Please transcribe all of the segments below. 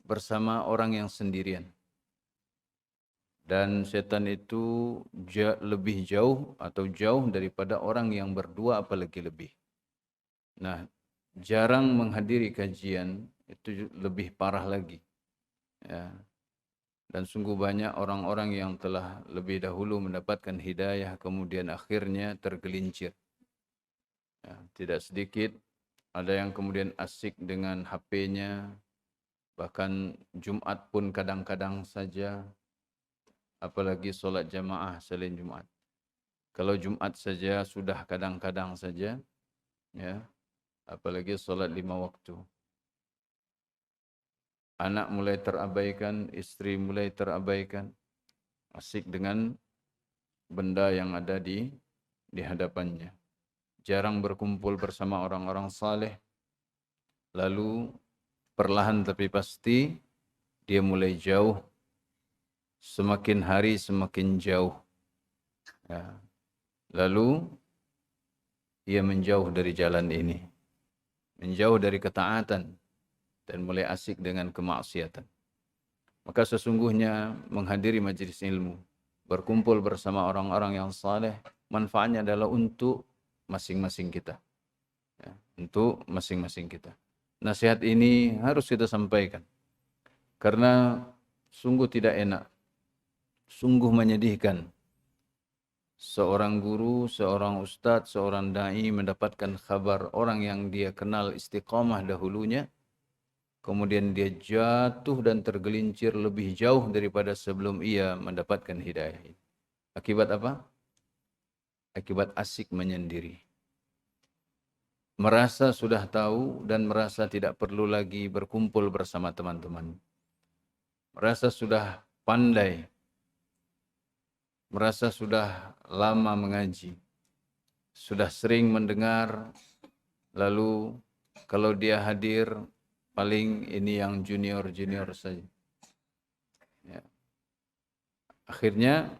bersama orang yang sendirian. Dan setan itu lebih jauh atau jauh daripada orang yang berdua apalagi lebih. Nah, jarang menghadiri kajian itu lebih parah lagi. Ya. Dan sungguh banyak orang-orang yang telah lebih dahulu mendapatkan hidayah kemudian akhirnya tergelincir. Ya, tidak sedikit ada yang kemudian asik dengan HP-nya, bahkan Jumat pun kadang-kadang saja, apalagi solat jamaah selain Jumat. Kalau Jumat saja sudah kadang-kadang saja, ya, apalagi solat 5 waktu. Anak mulai terabaikan, istri mulai terabaikan, asik dengan benda yang ada di hadapannya. Jarang berkumpul bersama orang-orang saleh. Lalu perlahan tapi pasti dia mulai jauh, semakin hari semakin jauh. Ya. Lalu ia menjauh dari jalan ini, menjauh dari ketaatan dan mulai asik dengan kemaksiatan. Maka sesungguhnya menghadiri majelis ilmu, berkumpul bersama orang-orang yang saleh, manfaatnya adalah untuk masing-masing kita. Ya, untuk masing-masing kita. Nasihat ini harus kita sampaikan. Karena sungguh tidak enak, sungguh menyedihkan. Seorang guru, seorang ustadz, seorang da'i mendapatkan kabar orang yang dia kenal istiqamah dahulunya, kemudian dia jatuh dan tergelincir lebih jauh daripada sebelum ia mendapatkan hidayah. Akibat apa? Akibat asik menyendiri. Merasa sudah tahu dan merasa tidak perlu lagi berkumpul bersama teman-teman. Merasa sudah pandai. Merasa sudah lama mengaji. Sudah sering mendengar. Lalu kalau dia hadir, paling ini yang junior-junior saja. Ya. Akhirnya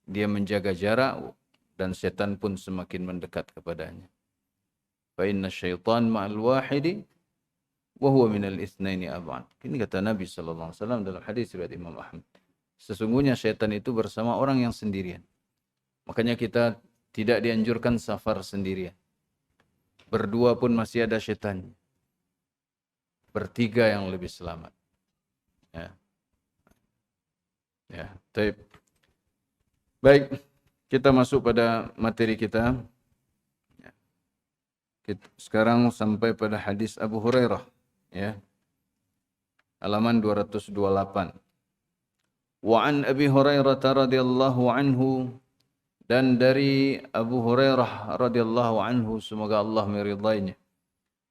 dia menjaga jarak dan setan pun semakin mendekat kepadanya. Fa inna syaitan ma'al wahidi wa huwa minal itsnaini ab'ad. Ini kata Nabi sallallahu alaihi wasallam dalam hadis riwayat Imam Ahmad. Sesungguhnya syaitan itu bersama orang yang sendirian. Makanya kita tidak dianjurkan safar sendirian. Berdua pun masih ada syaitan. Bertiga yang lebih selamat. Ya. Ya, baik, kita masuk pada materi kita. Sekarang sampai pada hadis Abu Hurairah, ya. Halaman 228. Wa an Abi Hurairah radhiyallahu anhu, dan dari Abu Hurairah radhiyallahu anhu, semoga Allah meridainya,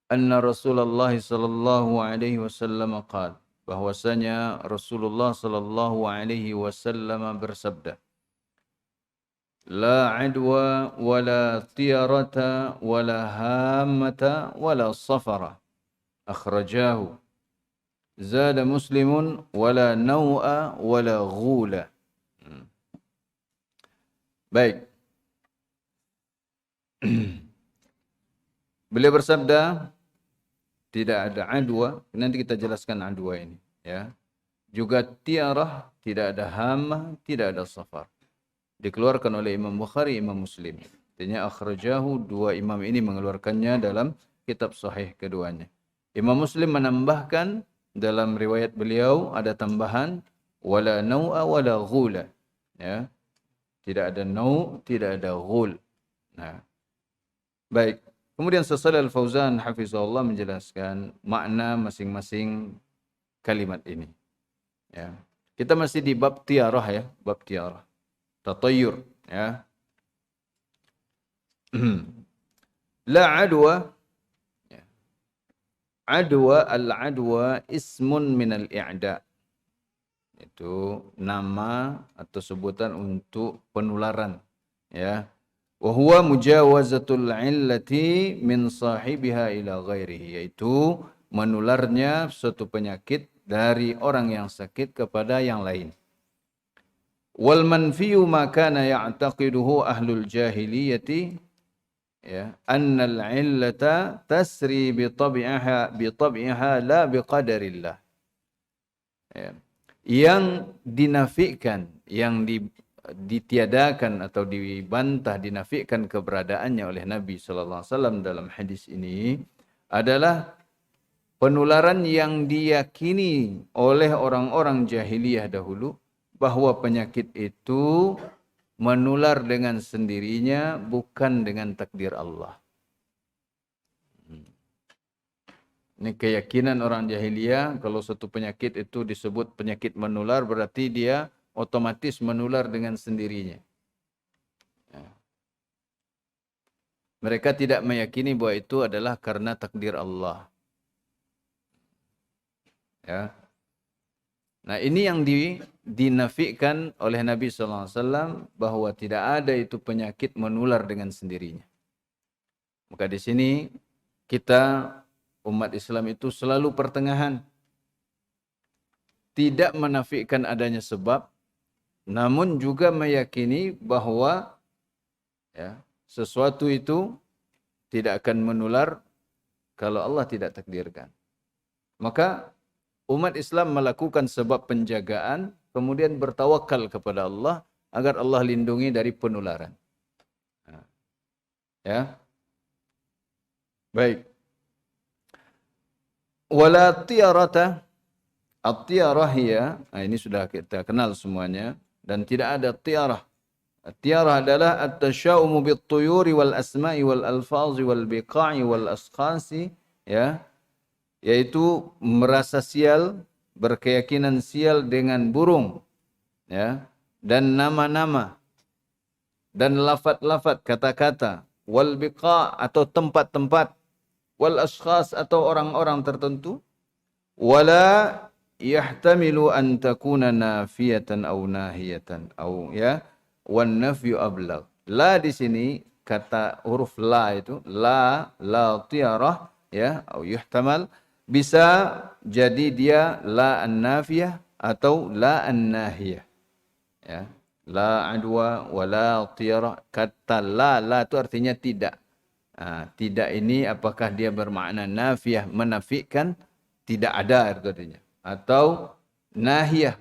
anna Rasulullah sallallahu alaihi wasallam qala, bahwasanya Rasulullah sallallahu alaihi wasallam bersabda, la adwa wala tiyarata wala hammata wala safara akhrajahu, zada Muslimun wala naw'a wala ghula. Baik. Beliau bersabda, tidak ada adwa, nanti kita jelaskan adwa ini, ya. Juga tiarah, tidak ada hamah, tidak ada safar. Dikeluarkan oleh Imam Bukhari, Imam Muslim. Artinya akhrajahu, dua imam ini mengeluarkannya dalam kitab sahih keduanya. Imam Muslim menambahkan dalam riwayat beliau ada tambahan wala naw'a wala ghula. Ya. Tidak ada naw', tidak ada ghul. Nah. Baik. Kemudian Shalih Al-Fauzan hafizahullah menjelaskan makna masing-masing kalimat ini. Ya. Kita masih di bab tiarah, ya, bab tiarah. Tatayyur, ya. La adwa, ya. Adwa, al-adwa ismun minal i'da. Itu nama atau sebutan untuk penularan, ya. Wa huwa mujawazatul illati min sahibiha ila ghairihi, yaitu menularnya suatu penyakit dari orang yang sakit kepada yang lain. Wal manfiyu ma kana ya'taqiduhu ahlul jahiliyati, ya, annal illata tasri bi tab'iha la bi qadarillah. Ya. Yang dinafikan, yang ditiadakan atau dibantah, dinafikan keberadaannya oleh Nabi sallallahu alaihi wasallam dalam hadis ini adalah penularan yang diyakini oleh orang-orang jahiliyah dahulu bahwa penyakit itu menular dengan sendirinya bukan dengan takdir Allah. Ini keyakinan orang jahiliyah kalau suatu penyakit itu disebut penyakit menular berarti dia otomatis menular dengan sendirinya. Ya. Mereka tidak meyakini bahwa itu adalah karena takdir Allah. Ya. Nah ini yang dinafikan oleh Nabi SAW bahwa tidak ada itu penyakit menular dengan sendirinya. Maka di sini kita umat Islam itu selalu pertengahan. Tidak menafikan adanya sebab, namun juga meyakini bahwa ya, sesuatu itu tidak akan menular kalau Allah tidak takdirkan. Maka umat Islam melakukan sebab penjagaan, kemudian bertawakal kepada Allah agar Allah lindungi dari penularan. Ya, baik. Wala tiyarata, at-tiyarah hiya, ini sudah kita kenal semuanya, dan tidak ada tiyarah. At-tiyarah adalah at-tasya'umu bit-tuyuri wal asma'i wal alfazi wal biqa'i wal asqasi, ya, yaitu merasa sial, berkeyakinan sial dengan burung, ya, dan nama-nama, dan lafaz-lafaz, kata-kata, wal biqa' atau tempat-tempat, wal ashkhas atau orang-orang tertentu, wala yahtamilu an takuna nafiyatan aw nahiyatan aw ya wan nafyu ablagh. La di sini kata huruf la itu la tiyarah ya atau yuhtamal bisa jadi dia la an-nafiyah atau la an-nahiyah. Ya. La adwa wala tiyarah, kata la itu artinya tidak. Tidak ini apakah dia bermakna nafiyah, menafikan tidak ada artinya, atau nahiyah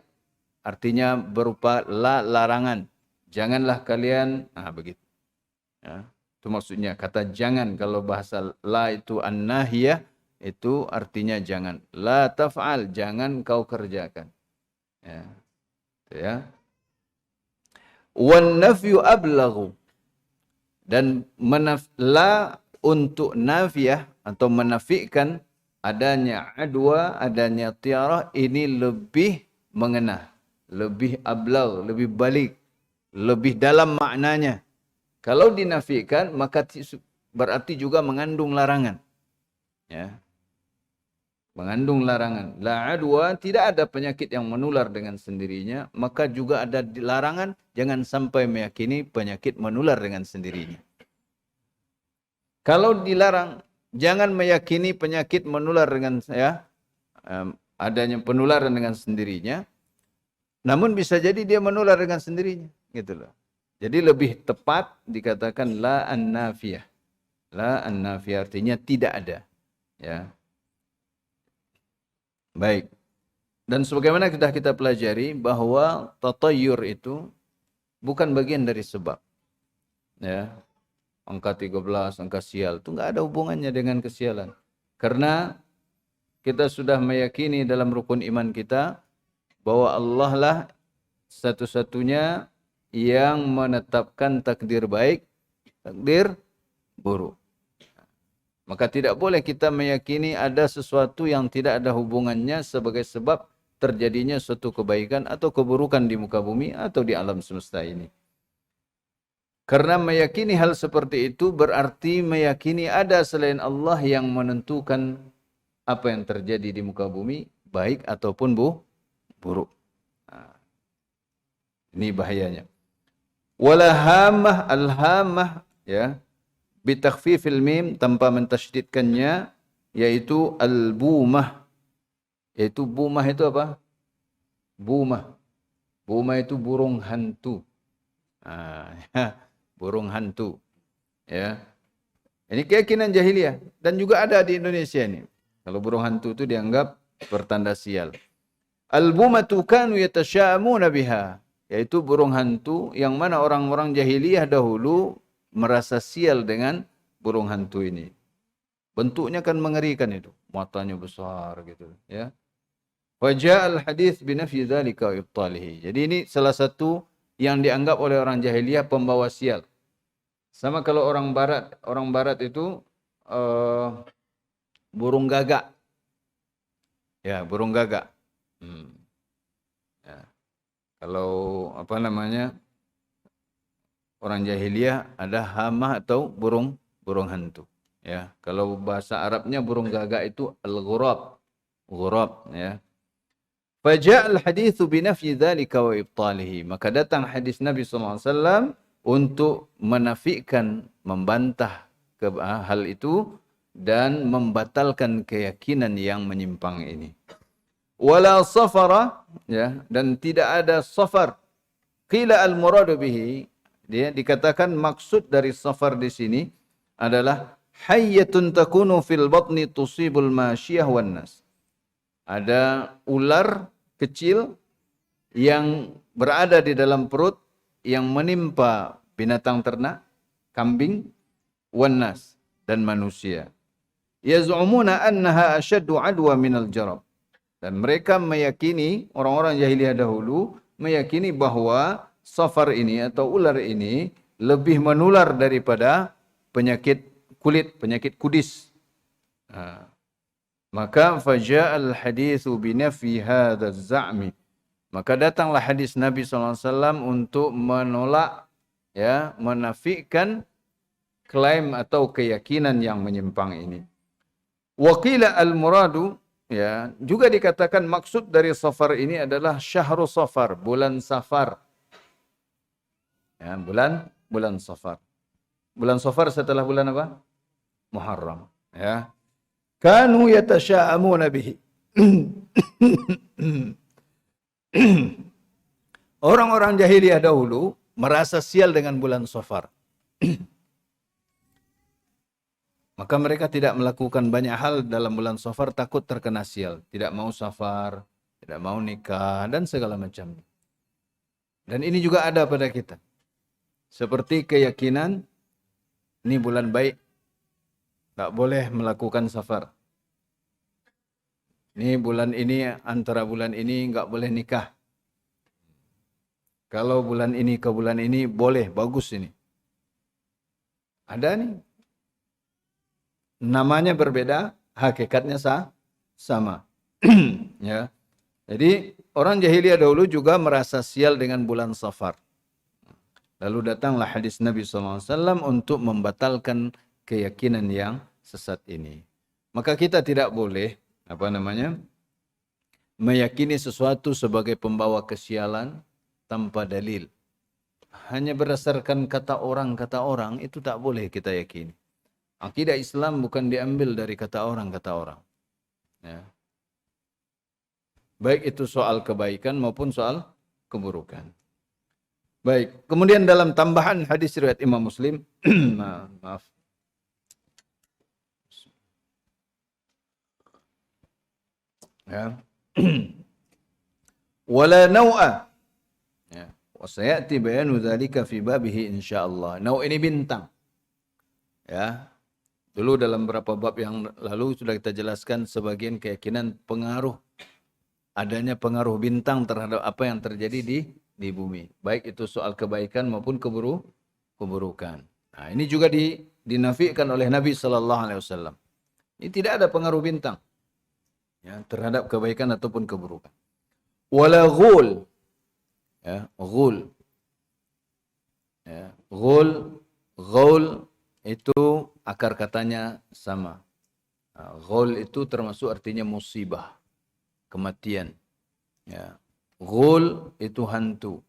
artinya berupa larangan, janganlah kalian begitu ya, itu maksudnya kata jangan. Kalau bahasa la itu an-nahiyah itu artinya jangan, la taf'al, jangan kau kerjakan ya, ya. Wan nafyu ablaghu, dan la untuk nafiyah atau menafikan adanya adwa, adanya tiarah, ini lebih mengena, lebih ablagh, lebih balik, lebih dalam maknanya. Kalau dinafikan maka berarti juga mengandung larangan. Ya. Mengandung larangan. La adwa, tidak ada penyakit yang menular dengan sendirinya, maka juga ada larangan jangan sampai meyakini penyakit menular dengan sendirinya. Kalau dilarang, jangan meyakini penyakit menular dengan adanya penularan dengan sendirinya. Namun bisa jadi dia menular dengan sendirinya, gitu loh. Jadi lebih tepat dikatakan la an-nafiyah. La an-nafiyah artinya tidak ada, ya. Baik. Dan sebagaimana sudah kita pelajari bahwa tatayyur itu bukan bagian dari sebab. Ya. Angka 13, angka sial, itu enggak ada hubungannya dengan kesialan. Karena kita sudah meyakini dalam rukun iman kita bahwa Allah lah satu-satunya yang menetapkan takdir baik, takdir buruk. Maka tidak boleh kita meyakini ada sesuatu yang tidak ada hubungannya sebagai sebab terjadinya suatu kebaikan atau keburukan di muka bumi atau di alam semesta ini. Karena meyakini hal seperti itu berarti meyakini ada selain Allah yang menentukan apa yang terjadi di muka bumi, baik ataupun buruk. Nah, ini bahayanya. Wala hamah, al-hamah, ya, bitakhfifil mim, tanpa mentasydidkannya, yaitu al-bumah. Yaitu bumah itu apa? Bumah. Bumah itu burung hantu. Burung hantu. Ya. Ini keyakinan jahiliyah dan juga ada di Indonesia ini. Kalau burung hantu itu dianggap pertanda sial. Al-bumatu kanu yatasya'amuna biha, yaitu burung hantu yang mana orang-orang jahiliyah dahulu merasa sial dengan burung hantu ini. Bentuknya kan mengerikan itu, matanya besar gitu, ya. Wa ja'al hadits bi nafyi dzalika wa ibtalihi. Jadi ini salah satu yang dianggap oleh orang jahiliyah pembawa sial. Sama kalau orang barat itu burung gagak. Ya, burung gagak. Ya. Kalau apa namanya? Orang jahiliyah ada hama atau burung hantu. Ya, kalau bahasa Arabnya burung gagak itu al-ghurab. Ghurab, ya. Faja'al haditsu bi nafyi dzalika wa ibtalihi. Maka datang hadis Nabi SAW untuk menafikan, membantah hal itu dan membatalkan keyakinan yang menyimpang ini. Wala safara, ya, dan tidak ada safar. Qila al-muradu bihi, dia dikatakan maksud dari safar di sini adalah hayyatun takunu fil batni tusibul masyiyah wan nas. Ada ular kecil yang berada di dalam perut yang menimpa binatang ternak, kambing, wan nas, dan manusia. Yaz'umuna annaha ashaddu adwa minal jarab. Dan mereka meyakini, orang-orang jahiliyah dahulu meyakini bahwa safar ini atau ular ini lebih menular daripada penyakit kulit, penyakit kudis. Maka faja'al haditsu bi nafyi hadzal za'mi. Maka datanglah hadis Nabi SAW untuk menolak, ya, menafikan klaim atau keyakinan yang menyimpang ini. Wa qila al-muradu, ya, juga dikatakan maksud dari safar ini adalah syahrul safar, bulan safar. Ya, bulan safar. Bulan safar setelah bulan apa? Muharram, ya. Kanu yatasya'amuna bihi. Orang-orang jahiliyah dahulu merasa sial dengan bulan Safar. Maka mereka tidak melakukan banyak hal dalam bulan Safar, takut terkena sial. Tidak mau safar, tidak mau nikah, dan segala macam. Dan ini juga ada pada kita. Seperti keyakinan, ini bulan baik, tak boleh melakukan safar. Ini bulan ini, antara bulan ini enggak boleh nikah. Kalau bulan ini ke bulan ini boleh, bagus ini. Ada nih. Namanya berbeda, hakikatnya sama. Ya. Jadi orang jahiliyah dahulu juga merasa sial dengan bulan Safar. Lalu datanglah hadis Nabi SAW untuk membatalkan keyakinan yang sesat ini. Maka kita tidak boleh meyakini sesuatu sebagai pembawa kesialan tanpa dalil. Hanya berdasarkan kata orang itu tak boleh kita yakini. Akidah Islam bukan diambil dari kata orang. Ya. Baik itu soal kebaikan maupun soal keburukan. Baik, kemudian dalam tambahan hadis riwayat Imam Muslim, maaf. Ya. Wala nau'a. Ya. Wa sayati bayanu dzalika fi babihi insyaallah. Nau' ini bintang. Ya. Dulu dalam beberapa bab yang lalu sudah kita jelaskan sebagian keyakinan adanya pengaruh bintang terhadap apa yang terjadi di bumi. Baik itu soal kebaikan maupun keburukan. Nah, ini juga dinafikan oleh Nabi SAW. Ini tidak ada pengaruh bintang, ya, terhadap kebaikan ataupun keburukan. Wala ghul. Ya, ghul. Ya, ghul itu akar katanya sama. Ghul itu termasuk artinya musibah, kematian. Ya. Ghul itu hantu.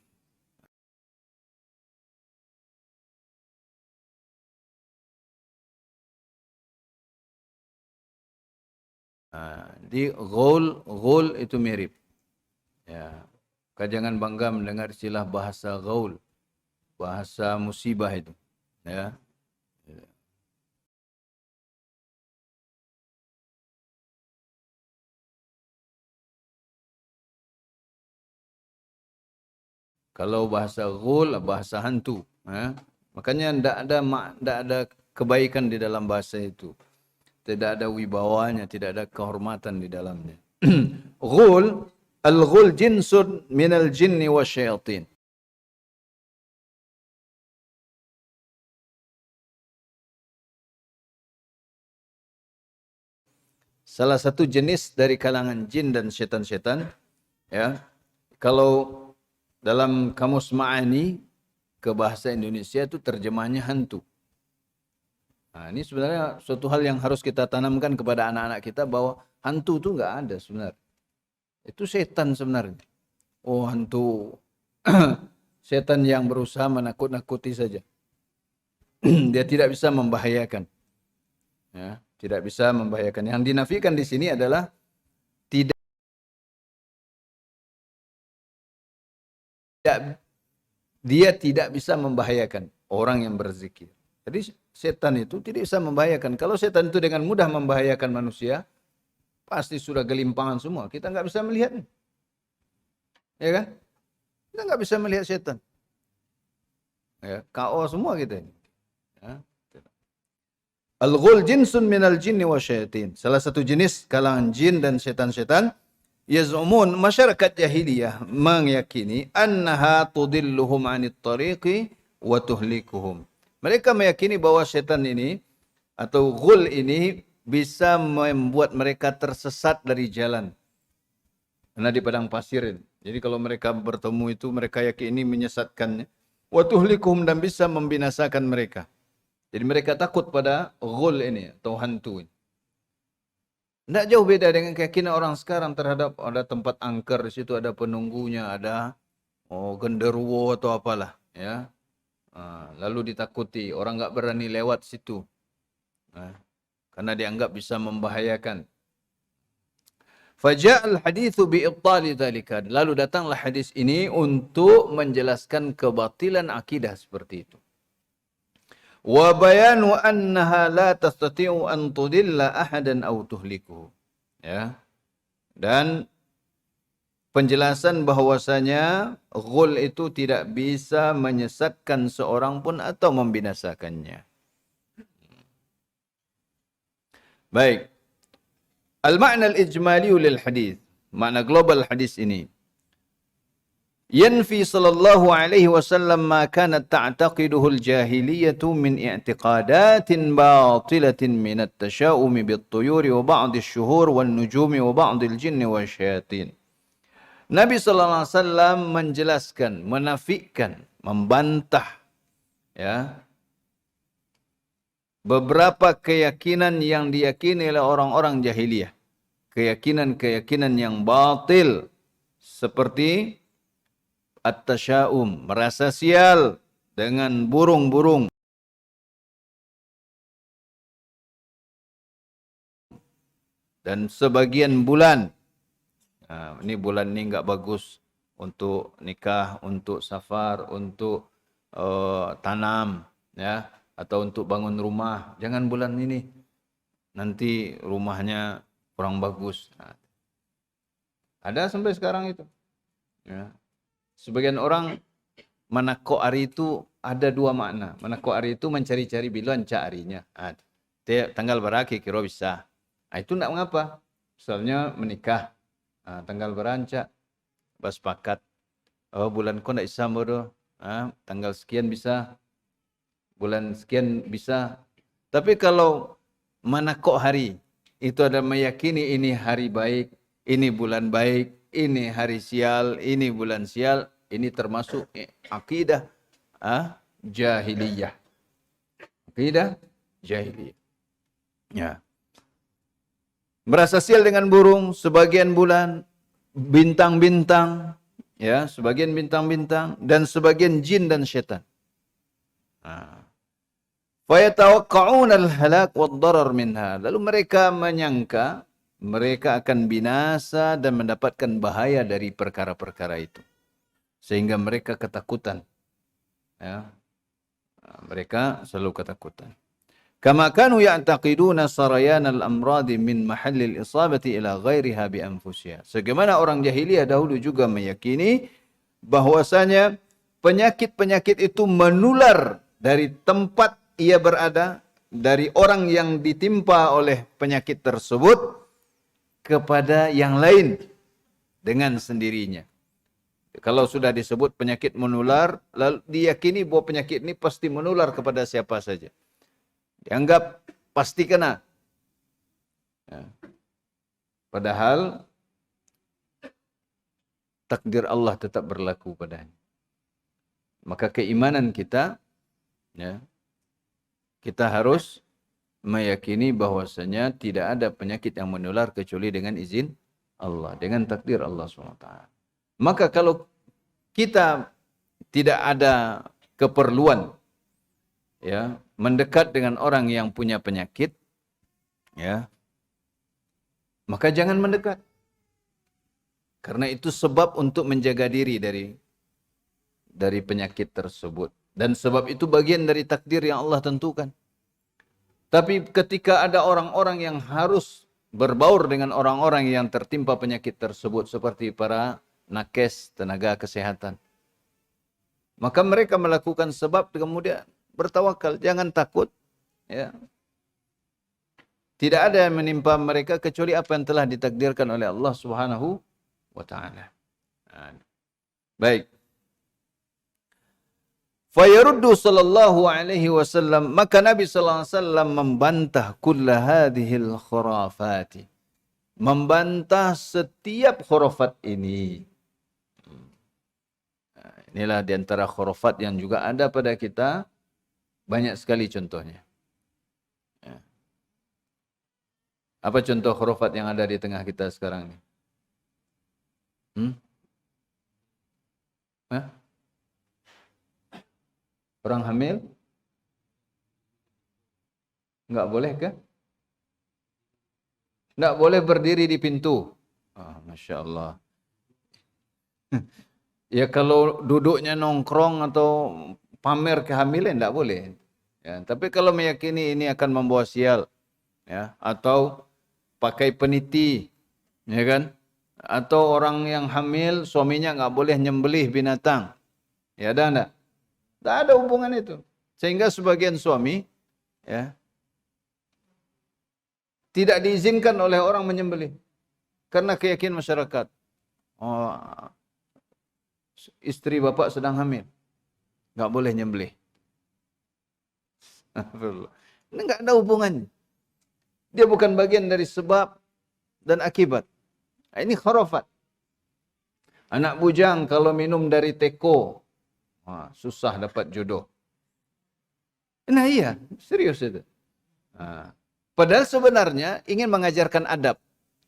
Di ghul itu mirip. Ya. Maka jangan bangga mendengar istilah bahasa ghul, bahasa musibah itu. Ya. Kalau bahasa ghul, bahasa hantu. Makanya tidak ada kebaikan di dalam bahasa itu. Tidak ada wibawanya, tidak ada kehormatan di dalamnya. Ghul, al-ghul jinsun minal jinni wa syaitin. Salah satu jenis dari kalangan jin dan setan-setan, ya. Kalau dalam kamus ma'ani ke bahasa Indonesia itu terjemahnya hantu. Nah, ini sebenarnya suatu hal yang harus kita tanamkan kepada anak-anak kita bahwa hantu itu enggak ada sebenarnya. Itu setan sebenarnya. Oh, hantu. Setan yang berusaha menakut-nakuti saja. Dia tidak bisa membahayakan. Ya, tidak bisa membahayakan. Yang dinafikan di sini adalah tidak dia tidak bisa membahayakan orang yang berzikir. Jadi setan itu tidak bisa membahayakan. Kalau setan itu dengan mudah membahayakan manusia, pasti sudah gelimpangan semua. Kita nggak bisa melihatnya. Ya kan? Kita nggak bisa melihat setan. Ya, KO semua kita ini. Ya. Al-ghul jinsun minal jinni wa syaitin. Salah satu jenis kalangan jin dan setan-setan. Yaz'umun, masyarakat jahiliyah meyakini annaha tudilluhum 'anit tariqi wa tuhlikuhum. Mereka meyakini bahwa setan ini atau ghul ini bisa membuat mereka tersesat dari jalan. Karena di padang pasir. Jadi kalau mereka bertemu itu mereka yakini menyesatkannya. Wa tuhlikuhum, dan bisa membinasakan mereka. Jadi mereka takut pada ghul ini atau hantu ini. Tidak jauh beda dengan keyakinan orang sekarang terhadap ada tempat angker, di situ ada penunggunya, ada genderuwo atau apalah, ya. Lalu ditakuti, orang enggak berani lewat situ. Karena dianggap bisa membahayakan. Faja'al hadithu bi'ibtali dzalika. Lalu datanglah hadis ini untuk menjelaskan kebatilan akidah seperti itu. Wa bayanu annaha la tastati'u an tudilla ahadan aw tuhlikuhu. Ya. Dan penjelasan bahwasanya ghul itu tidak bisa menyesatkan seorang pun atau membinasakannya. Baik. Al-ma'na al-ijmali lil hadis. Makna global hadis ini. Yanfi sallallahu alaihi wasallam ma kanat ta'taqiduhu al-jahiliyatu min i'tiqadatin batilatin min at-tasha'umi bit-tuyuri wa ba'd asy-syuhur wan-nujumi wa ba'd al-jinni wasyayatin. Nabi sallallahu alaihi wasallam menjelaskan, menafikan, membantah, ya, beberapa keyakinan yang diyakini oleh orang-orang jahiliyah. Keyakinan-keyakinan yang batil seperti at-tasya'um, merasa sial dengan burung-burung. Dan sebagian bulan. Ini bulan ini enggak bagus untuk nikah, untuk safar, untuk tanam, ya, atau untuk bangun rumah. Jangan bulan ini. Nanti rumahnya kurang bagus. Ada sampai sekarang itu. Ya. Sebagian orang manako ari itu ada dua makna. Manako ari itu mencari-cari biluan cak arinya. Tanggal berapa kira bisa. Itu tidak mengapa. Misalnya menikah. Tanggal berancak. Bersepakat. Oh, bulan ko tidak bisa bodoh. Tanggal sekian bisa. Bulan sekian bisa. Tapi kalau manako hari. Itu ada meyakini ini hari baik. Ini bulan baik. Ini hari sial. Ini bulan sial. Ini termasuk akidah jahiliyah. Akidah jahiliyah. Ya. Merasa sial dengan burung, sebagian bulan, bintang-bintang, ya, sebagian bintang-bintang, dan sebagian jin dan syaitan. Fayatawaqqa'una al-halak wad-darar minha. Lalu mereka menyangka mereka akan binasa dan mendapatkan bahaya dari perkara-perkara itu. Sehingga mereka ketakutan. Ya. Mereka selalu ketakutan. Kama kanu ya'taqiduna sarayan al-amradi min mahallil isabati ila ghairiha bi anfusiha. Sebagaimana orang jahiliyah dahulu juga meyakini bahwasanya penyakit-penyakit itu menular dari tempat ia berada, dari orang yang ditimpa oleh penyakit tersebut kepada yang lain dengan sendirinya. Kalau sudah disebut penyakit menular, lalu diyakini bahwa penyakit ini pasti menular kepada siapa saja. Dianggap pasti kena. Ya. Padahal takdir Allah tetap berlaku padanya. Maka keimanan kita, ya, kita harus meyakini bahwasanya tidak ada penyakit yang menular kecuali dengan izin Allah, dengan takdir Allah SWT. Maka kalau kita tidak ada keperluan, ya, mendekat dengan orang yang punya penyakit, ya, maka jangan mendekat. Karena itu sebab untuk menjaga diri dari penyakit tersebut. Dan sebab itu bagian dari takdir yang Allah tentukan. Tapi ketika ada orang-orang yang harus berbaur dengan orang-orang yang tertimpa penyakit tersebut, seperti para nakes, tenaga kesehatan, maka mereka melakukan sebab kemudian bertawakal. Jangan takut. Ya. Tidak ada yang menimpa mereka kecuali apa yang telah ditakdirkan oleh Allah Subhanahu wa ta'ala. Baik. Fayaruddu sallallahu alaihi wasallam, maka Nabi sallallahu alaihi wasallam membantah kulla hadhil khurafati. Membantah setiap khurafat ini. Inilah di antara khurafat yang juga ada pada kita, banyak sekali contohnya. Apa contoh khurafat yang ada di tengah kita sekarang ini? Hah? Orang hamil? Enggak boleh ke? Enggak boleh berdiri di pintu. Masya Allah. Ya kalau duduknya nongkrong atau pamer kehamilan enggak boleh. Ya, tapi kalau meyakini ini akan membawa sial, ya, atau pakai peniti, ya kan? Atau orang yang hamil suaminya enggak boleh nyembelih binatang. Ya ada enggak? Tidak ada hubungan itu. Sehingga sebagian suami, ya, tidak diizinkan oleh orang menyembelih. Karena keyakinan masyarakat. Oh, istri bapak sedang hamil. Enggak boleh nyembelih. Ini enggak ada hubungannya. Dia bukan bagian dari sebab dan akibat. Ini khurafat. Anak bujang kalau minum dari teko, susah dapat jodoh. Nah iya, serius itu. Padahal sebenarnya ingin mengajarkan adab.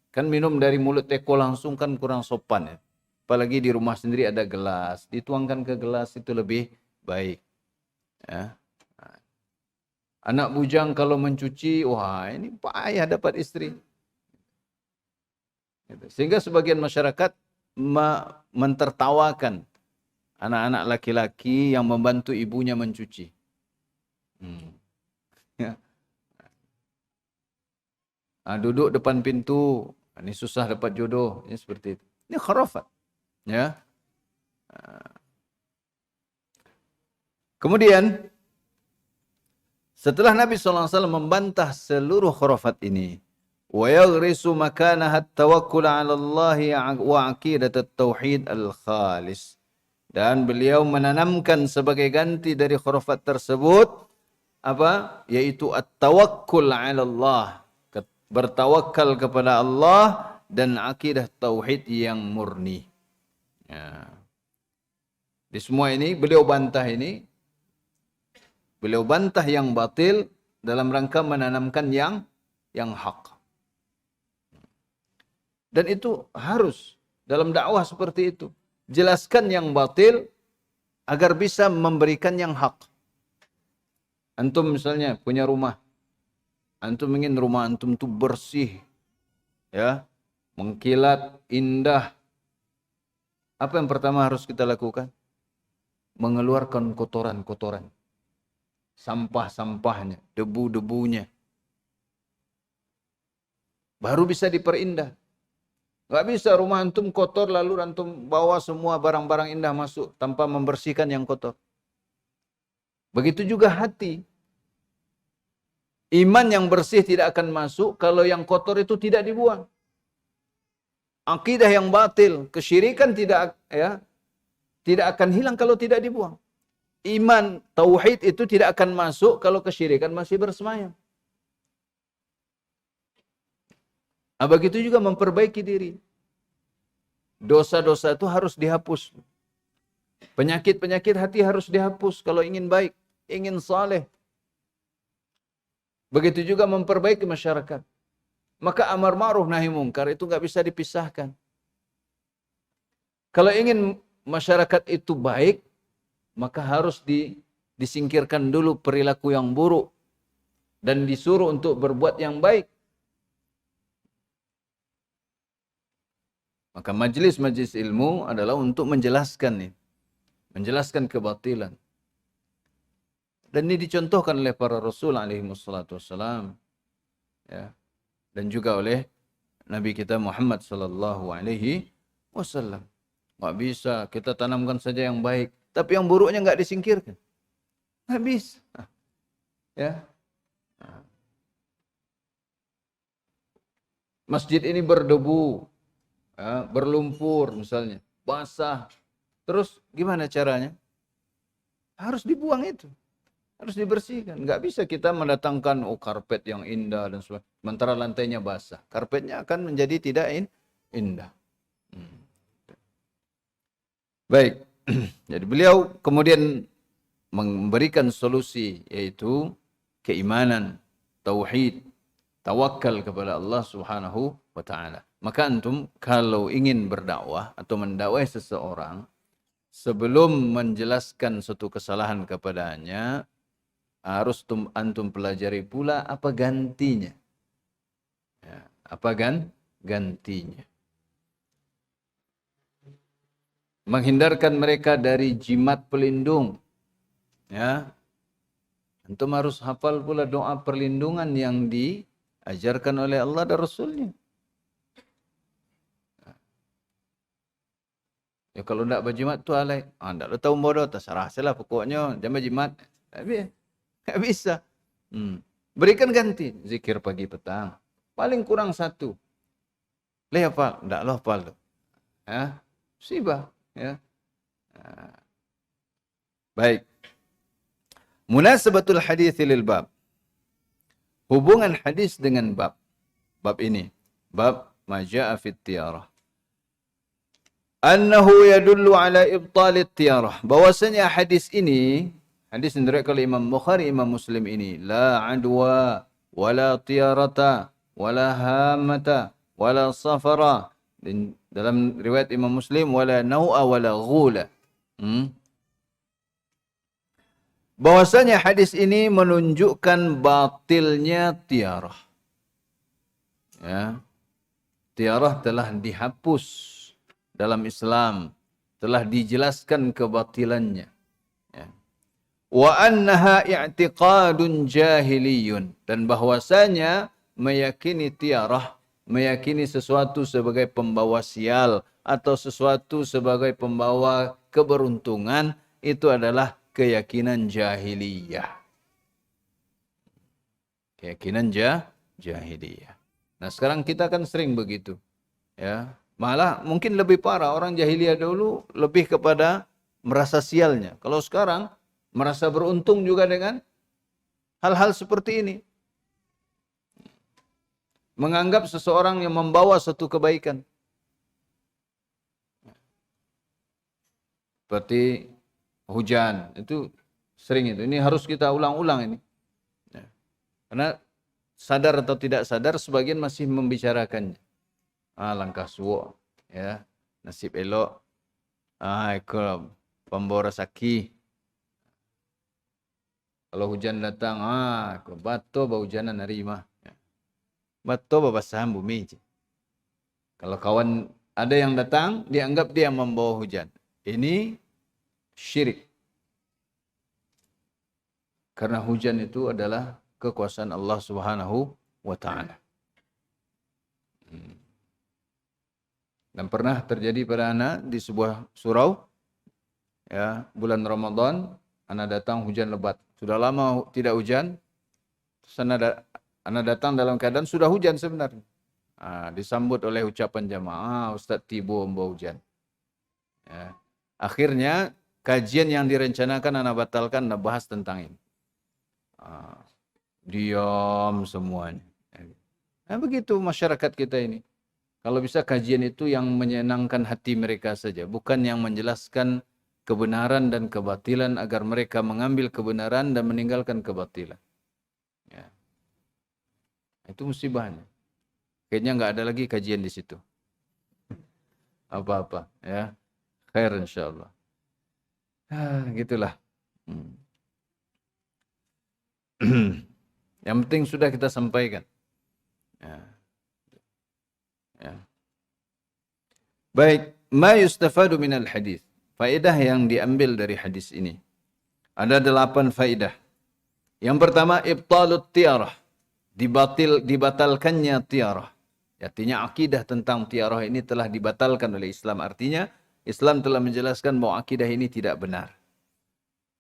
Kan minum dari mulut teko langsung kan kurang sopan ya. Apalagi di rumah sendiri ada gelas, dituangkan ke gelas itu lebih baik. Ya. Anak bujang kalau mencuci, wah ini payah dapat istri. Sehingga sebagian masyarakat mentertawakan anak-anak laki-laki yang membantu ibunya mencuci. Ya. Duduk depan pintu, ini susah dapat jodoh, ini seperti itu. Ini khurafat. Ya. Kemudian setelah Nabi SAW membantah seluruh khurafat ini, wa yaghrisu makanaha at-tawakkul 'ala Allah wa 'aqidat at-tauhid al-khalis. Dan beliau menanamkan sebagai ganti dari khurafat tersebut apa? Yaitu at-tawakkul 'ala Allah, bertawakal kepada Allah dan akidah tauhid yang murni. Ya. Di semua ini beliau bantah ini. Beliau bantah yang batil dalam rangka menanamkan yang hak. Dan itu harus dalam dakwah seperti itu. Jelaskan yang batil agar bisa memberikan yang hak. Antum misalnya punya rumah. Antum ingin rumah antum itu bersih. Ya, mengkilat, indah. Apa yang pertama harus kita lakukan? Mengeluarkan kotoran-kotoran. Sampah-sampahnya, debu-debunya. Baru bisa diperindah. Nggak bisa rumah antum kotor lalu antum bawa semua barang-barang indah masuk tanpa membersihkan yang kotor. Begitu juga hati. Iman yang bersih tidak akan masuk kalau yang kotor itu tidak dibuang. Akidah yang batil, kesyirikan tidak akan hilang kalau tidak dibuang. Iman, tauhid itu tidak akan masuk kalau kesyirikan masih bersemayam. Begitu juga memperbaiki diri. Dosa-dosa itu harus dihapus. Penyakit-penyakit hati harus dihapus kalau ingin baik, ingin saleh. Begitu juga memperbaiki masyarakat. Maka amar ma'ruf nahi mungkar itu nggak bisa dipisahkan. Kalau ingin masyarakat itu baik, maka harus disingkirkan dulu perilaku yang buruk dan disuruh untuk berbuat yang baik. Maka majlis-majlis ilmu adalah untuk menjelaskan nih, menjelaskan kebatilan. Dan ini dicontohkan oleh para Rasul alaihi wassalatu wassalam, ya, dan juga oleh Nabi kita Muhammad sallallahu alaihi wasallam. Nggak bisa kita tanamkan saja yang baik, tapi yang buruknya nggak disingkirkan. Nggak bisa. Ya. Masjid ini berdebu, ya, berlumpur misalnya, basah. Terus gimana caranya? Harus dibuang itu. Harus dibersihkan. Nggak bisa kita mendatangkan karpet yang indah dan sebagainya. Sementara lantainya basah. Karpetnya akan menjadi tidak indah. Baik. Jadi beliau kemudian memberikan solusi, yaitu keimanan, tauhid, tawakal kepada Allah Subhanahu wa taala. Maka antum kalau ingin berdakwah atau mendakwai seseorang, sebelum menjelaskan suatu kesalahan kepadanya, harus antum pelajari pula apa gantinya. Ya, apa gantinya. Menghindarkan mereka dari jimat pelindung. Ya. Antum harus hafal pula doa perlindungan yang diajarkan oleh Allah dan Rasulnya. Ya kalau tidak berjimat tu alai. Tidak tahu bodoh, terserah salah pokoknya jangan berjimat. Tak bisa. Berikan ganti. Zikir pagi petang. Paling kurang satu. Leh hafal. Tak lah hafal tu. Ya. Musibah. Ya. Baik. Munasabatul hadis lil bab. Hubungan hadis dengan bab. Bab ini. Bab maja'a fit tiarah. Annahu yadullu ala ibtalit tiarah. Bahwasanya hadis ini, hadis yang diriwayatkan oleh Imam Bukhari, Imam Muslim ini, la adwa, wala tiarata, wala hamata, wala safara. Dalam riwayat Imam Muslim, wala nau'a, wala ghula. Bahwasanya hadis ini menunjukkan batilnya tiarah. Ya. Tiarah telah dihapus dalam Islam, telah dijelaskan kebatilannya. Ya. Wa annaha i'tiqadun jahiliyun, dan bahwasanya meyakini tiarah, meyakini sesuatu sebagai pembawa sial atau sesuatu sebagai pembawa keberuntungan, itu adalah keyakinan jahiliyah. Keyakinan jahiliyah. Nah, sekarang kita kan sering begitu. Ya. Malah mungkin lebih parah, orang jahiliyah dahulu lebih kepada merasa sialnya. Kalau sekarang merasa beruntung juga dengan hal-hal seperti ini. Menganggap seseorang yang membawa suatu kebaikan. Seperti hujan, itu sering itu. Ini harus kita ulang-ulang ini. Karena sadar atau tidak sadar sebagian masih membicarakannya. Langkah suwo, ya, nasib elok, ikut pembawa rezeki. Kalau hujan datang, ikut bato hujanan nerima. Bato babasahan bumi. Kalau kawan ada yang datang, dianggap dia membawa hujan. Ini syirik. Karena hujan itu adalah kekuasaan Allah Subhanahu wa taala. Dan pernah terjadi pada ana di sebuah surau, ya, bulan Ramadan, ana datang hujan lebat. Sudah lama tidak hujan, terus ana datang dalam keadaan sudah hujan sebenarnya. Disambut oleh ucapan jamaah, Ustaz tibo membawa hujan. Ya. Akhirnya kajian yang direncanakan ana batalkan, ana bahas tentang ini. Diam semuanya. Nah, begitu masyarakat kita ini. Kalau bisa kajian itu yang menyenangkan hati mereka saja, bukan yang menjelaskan kebenaran dan kebatilan agar mereka mengambil kebenaran dan meninggalkan kebatilan. Ya. Itu musibahnya. Kayaknya nggak ada lagi kajian di situ. Apa-apa, ya. Khair insyaallah. Gitulah. Yang penting sudah kita sampaikan. Ya. Ya. Baik, ma yustafadu minal hadis. Faedah yang diambil dari hadis ini. Ada 8 faedah. Yang pertama, ibtalut tiarah. Dibatalkannya tiarah. Artinya akidah tentang tiarah ini telah dibatalkan oleh Islam. Artinya Islam telah menjelaskan bahwa akidah ini tidak benar.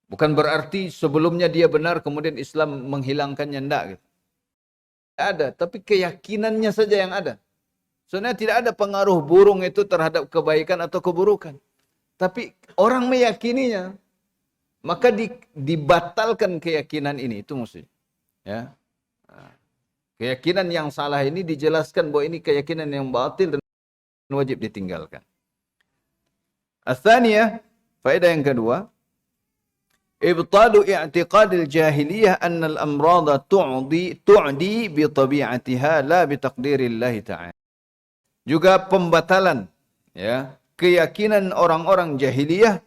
Bukan berarti sebelumnya dia benar kemudian Islam menghilangkannya, enggak gitu. Tidak ada, tapi keyakinannya saja yang ada. Sebenarnya tidak ada pengaruh burung itu terhadap kebaikan atau keburukan. Tapi orang meyakininya, maka dibatalkan keyakinan ini. Itu maksudnya. Ya. Keyakinan yang salah ini dijelaskan bahwa ini keyakinan yang batil dan wajib ditinggalkan. As-tsaniyah, faedah yang kedua, ibtalu i'tiqadil jahiliyah anna al-amrada tu'di bi tabi'atiha la bi taqdirillahi ta'ala. Juga pembatalan, ya, keyakinan orang-orang jahiliyah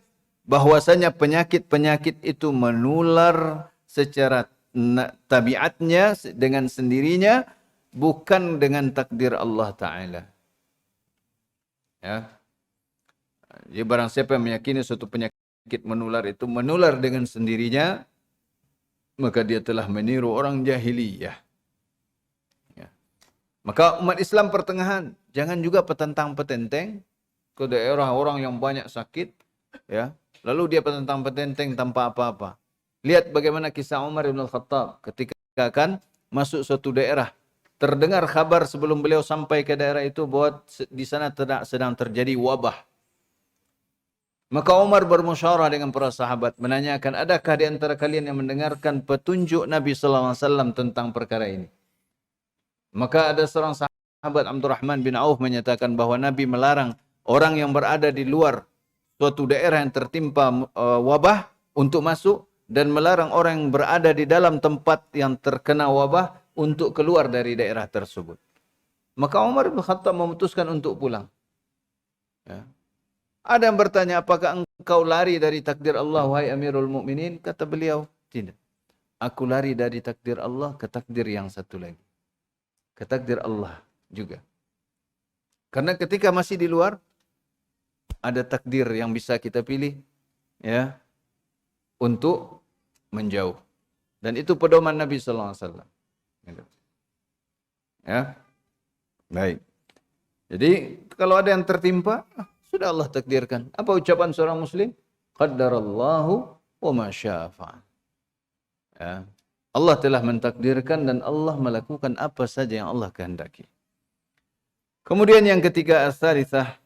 bahwasanya penyakit-penyakit itu menular secara tabiatnya dengan sendirinya, bukan dengan takdir Allah Ta'ala. Ya. Jadi barang siapa yang meyakini suatu penyakit menular itu menular dengan sendirinya, maka dia telah meniru orang jahiliyah. Ya. Maka umat Islam pertengahan, jangan juga petentang-petenteng ke daerah orang yang banyak sakit, ya. Lalu dia petentang-petenteng tanpa apa-apa. Lihat bagaimana kisah Umar bin Al-Khattab ketika akan masuk suatu daerah. Terdengar kabar sebelum beliau sampai ke daerah itu bahwa di sana sedang terjadi wabah. Maka Umar bermusyawarah dengan para sahabat, menanyakan, adakah di antara kalian yang mendengarkan petunjuk Nabi sallallahu alaihi wasallam tentang perkara ini? Maka ada seorang sahabat Abdurrahman bin Auf menyatakan bahwa Nabi melarang orang yang berada di luar suatu daerah yang tertimpa wabah untuk masuk, dan melarang orang yang berada di dalam tempat yang terkena wabah untuk keluar dari daerah tersebut. Maka Umar bin Khattab memutuskan untuk pulang. Ya. Ada yang bertanya, apakah engkau lari dari takdir Allah, wahai Amirul Mukminin? Kata beliau, tidak. Aku lari dari takdir Allah ke takdir yang satu lagi. Ke takdir Allah juga. Karena ketika masih di luar, ada takdir yang bisa kita pilih, ya, untuk menjauh. Dan itu pedoman Nabi sallallahu alaihi wasallam. Ya. Baik. Jadi kalau ada yang tertimpa, sudah Allah takdirkan. Apa ucapan seorang muslim? Qaddarallahu wa ma syaa fa'al. Ya. Allah telah mentakdirkan dan Allah melakukan apa saja yang Allah kehendaki. Kemudian yang ketiga, as-salitsah,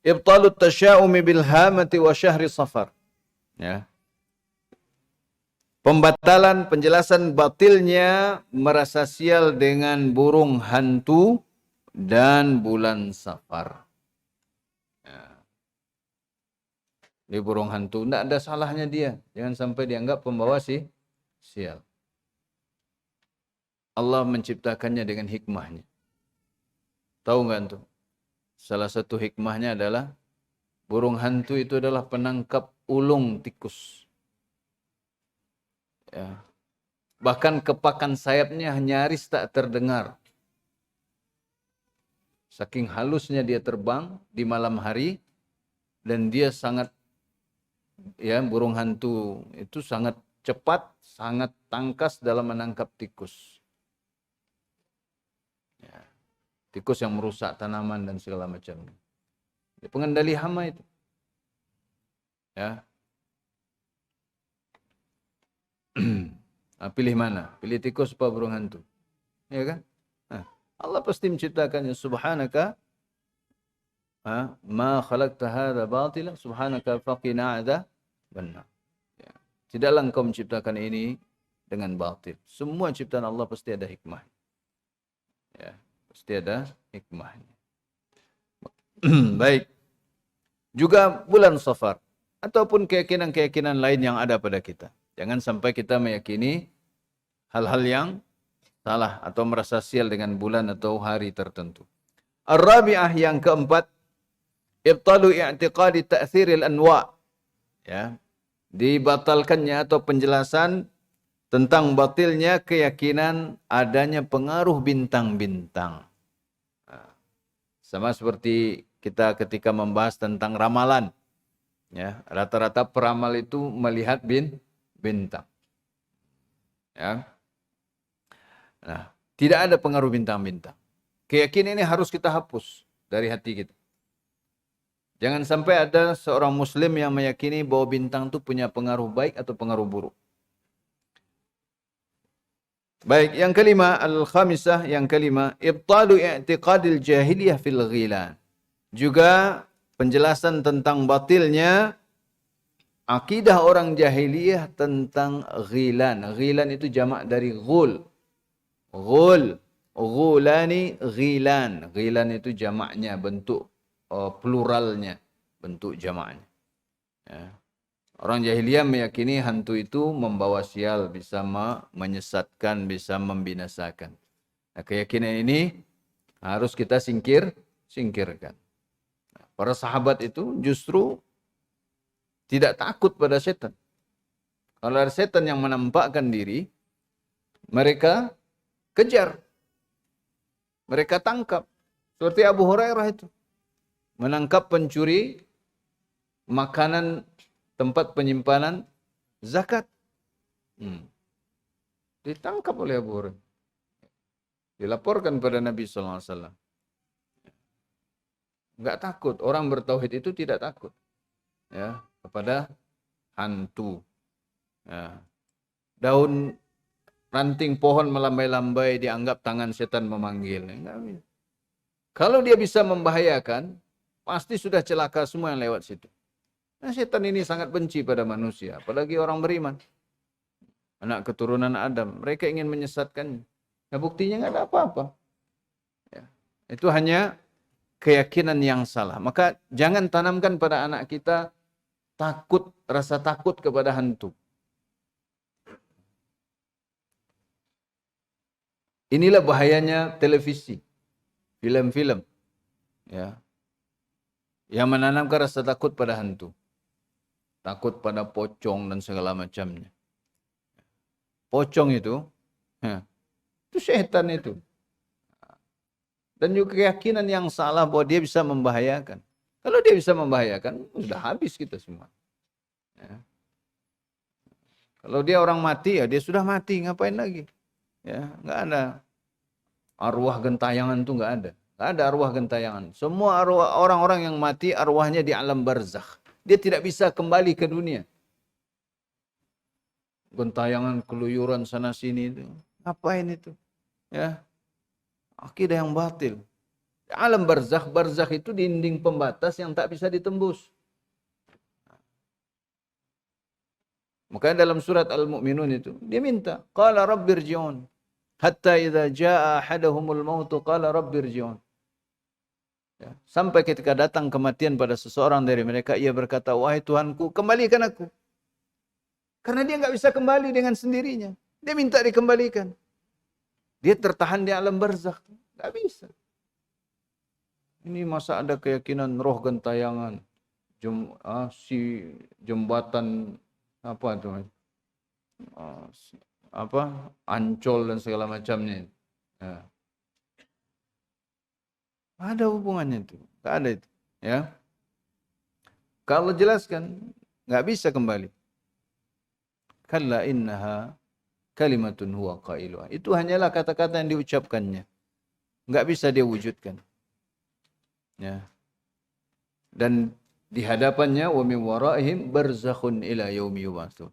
ibtalut tasya'umi bil hamati wa syahri safar. Ya. Pembatalan, penjelasan batilnya merasa sial dengan burung hantu dan bulan Safar. Ya. Di burung hantu, tidak ada salahnya dia. Jangan sampai dianggap pembawa sial. Allah menciptakannya dengan hikmahnya. Tahu nggak tuh? Salah satu hikmahnya adalah burung hantu itu adalah penangkap ulung tikus. Ya. Bahkan kepakan sayapnya nyaris tak terdengar. Saking halusnya dia terbang di malam hari, dan dia sangat, ya, burung hantu itu sangat cepat, sangat tangkas dalam menangkap tikus. Ya. Tikus yang merusak tanaman dan segala macamnya. Pengendali hama itu. Ya. Nah, pilih mana? Pilih tikus apa burung hantu? Ya kan? Nah, Allah pasti menciptakannya. Subhanaka ma khalaqta hadza batila subhanaka faqina adzabannar. Ya. Tidaklah engkau menciptakan ini dengan batil. Semua ciptaan Allah pasti ada hikmah. Ya, pasti ada hikmahnya. Baik. Juga bulan Safar ataupun keyakinan-keyakinan lain yang ada pada kita. Jangan sampai kita meyakini hal-hal yang salah atau merasa sial dengan bulan atau hari tertentu. Ar-rabi'ah yang keempat, ibtalu i'tiqadi ta'thiril anwa'. Ya. Dibatalkannya atau penjelasan tentang batilnya keyakinan adanya pengaruh bintang-bintang. Sama seperti kita ketika membahas tentang ramalan. Ya, rata-rata peramal itu melihat bintang. Ya. Nah, tidak ada pengaruh bintang-bintang. Keyakinan ini harus kita hapus dari hati kita. Jangan sampai ada seorang muslim yang meyakini bahwa bintang itu punya pengaruh baik atau pengaruh buruk. Baik, yang kelima, al-khamisah, yang kelima, ibtalu i'tiqadil jahiliyah fil ghilan. Juga penjelasan tentang batilnya akidah orang jahiliyah tentang ghilan. Ghilan itu jamak dari ghul. Ghul, ghulani, ghilan. Ghilan itu jamaknya, bentuk pluralnya, bentuk jamaknya. Ya. Orang jahiliyah meyakini hantu itu membawa sial, bisa menyesatkan, bisa membinasakan. Nah, keyakinan ini harus kita singkirkan. Nah, para sahabat itu justru tidak takut pada setan. Kalau ada setan yang menampakkan diri, mereka kejar. Mereka tangkap. Seperti Abu Hurairah itu. Menangkap pencuri makanan tempat penyimpanan zakat. Ditangkap oleh Abu Hurairah. Dilaporkan pada Nabi SAW. Enggak takut. Orang bertauhid itu tidak takut. Ya, kepada hantu. Ya. Daun ranting pohon melambai-lambai dianggap tangan setan memanggil. Kalau dia bisa membahayakan, pasti sudah celaka semua yang lewat situ. Nah, setan ini sangat benci pada manusia, apalagi orang beriman. Anak keturunan Adam, mereka ingin menyesatkannya. Nah, buktinya nggak ada apa-apa. Ya. Itu hanya keyakinan yang salah. Maka jangan tanamkan pada anak kita rasa takut kepada hantu. Inilah bahayanya televisi, film-film, ya, yang menanamkan rasa takut pada hantu. Takut pada pocong dan segala macamnya. Pocong itu setan itu. Dan juga keyakinan yang salah bahwa dia bisa membahayakan. Kalau dia bisa membahayakan, sudah habis kita semua. Ya. Kalau dia orang mati, ya dia sudah mati, ngapain lagi? Ya, nggak ada arwah gentayangan itu nggak ada. Nggak ada arwah gentayangan. Semua arwah orang-orang yang mati arwahnya di alam barzakh. Dia tidak bisa kembali ke dunia. Gentayangan keluyuran sana sini itu. Ngapain itu? Ya. Akidah yang batil. Alam barzakh, barzakh itu dinding pembatas yang tak bisa ditembus. Makanya dalam surat Al-Mu'minun itu, dia minta, qala rabbirji'un. Hatta idza jaa ahaduhumul mautu qala rabbirji'un. Ya, sampai ketika datang kematian pada seseorang dari mereka, ia berkata, wahai Tuhanku, kembalikan aku. Karena dia nggak bisa kembali dengan sendirinya. Dia minta dikembalikan. Dia tertahan di alam barzakh. Nggak bisa. Ini masa ada keyakinan roh gentayangan. Si jembatan apa tuh? Ancol dan segala macamnya. Ya. Ada hubungannya itu. Nggak ada itu. Ya. Kalau jelaskan, nggak bisa kembali. Kalla innaha kalimatun huwa qailuha. Itu hanyalah kata-kata yang diucapkannya. Nggak bisa dia wujudkan. Ya. Dan di hadapannya wa min waraihim barzakhun ila yaumi yub'atsun.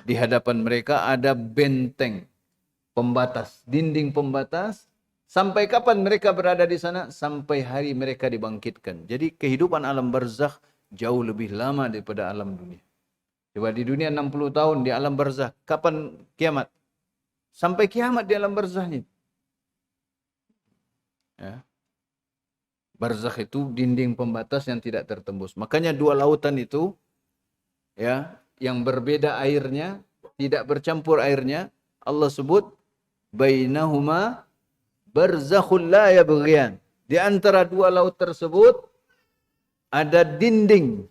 Di hadapan mereka ada benteng pembatas, dinding pembatas. Sampai kapan mereka berada di sana? Sampai hari mereka dibangkitkan. Jadi kehidupan alam barzakh jauh lebih lama daripada alam dunia. Coba di dunia 60 tahun, di alam barzakh. Kapan kiamat? Sampai kiamat di alam barzakhnya. Ya. Barzakh itu dinding pembatas yang tidak tertembus. Makanya dua lautan itu, ya, yang berbeda airnya, tidak bercampur airnya, Allah sebut bainahuma barzakhul la yabghiyan. Di antara dua laut tersebut ada dinding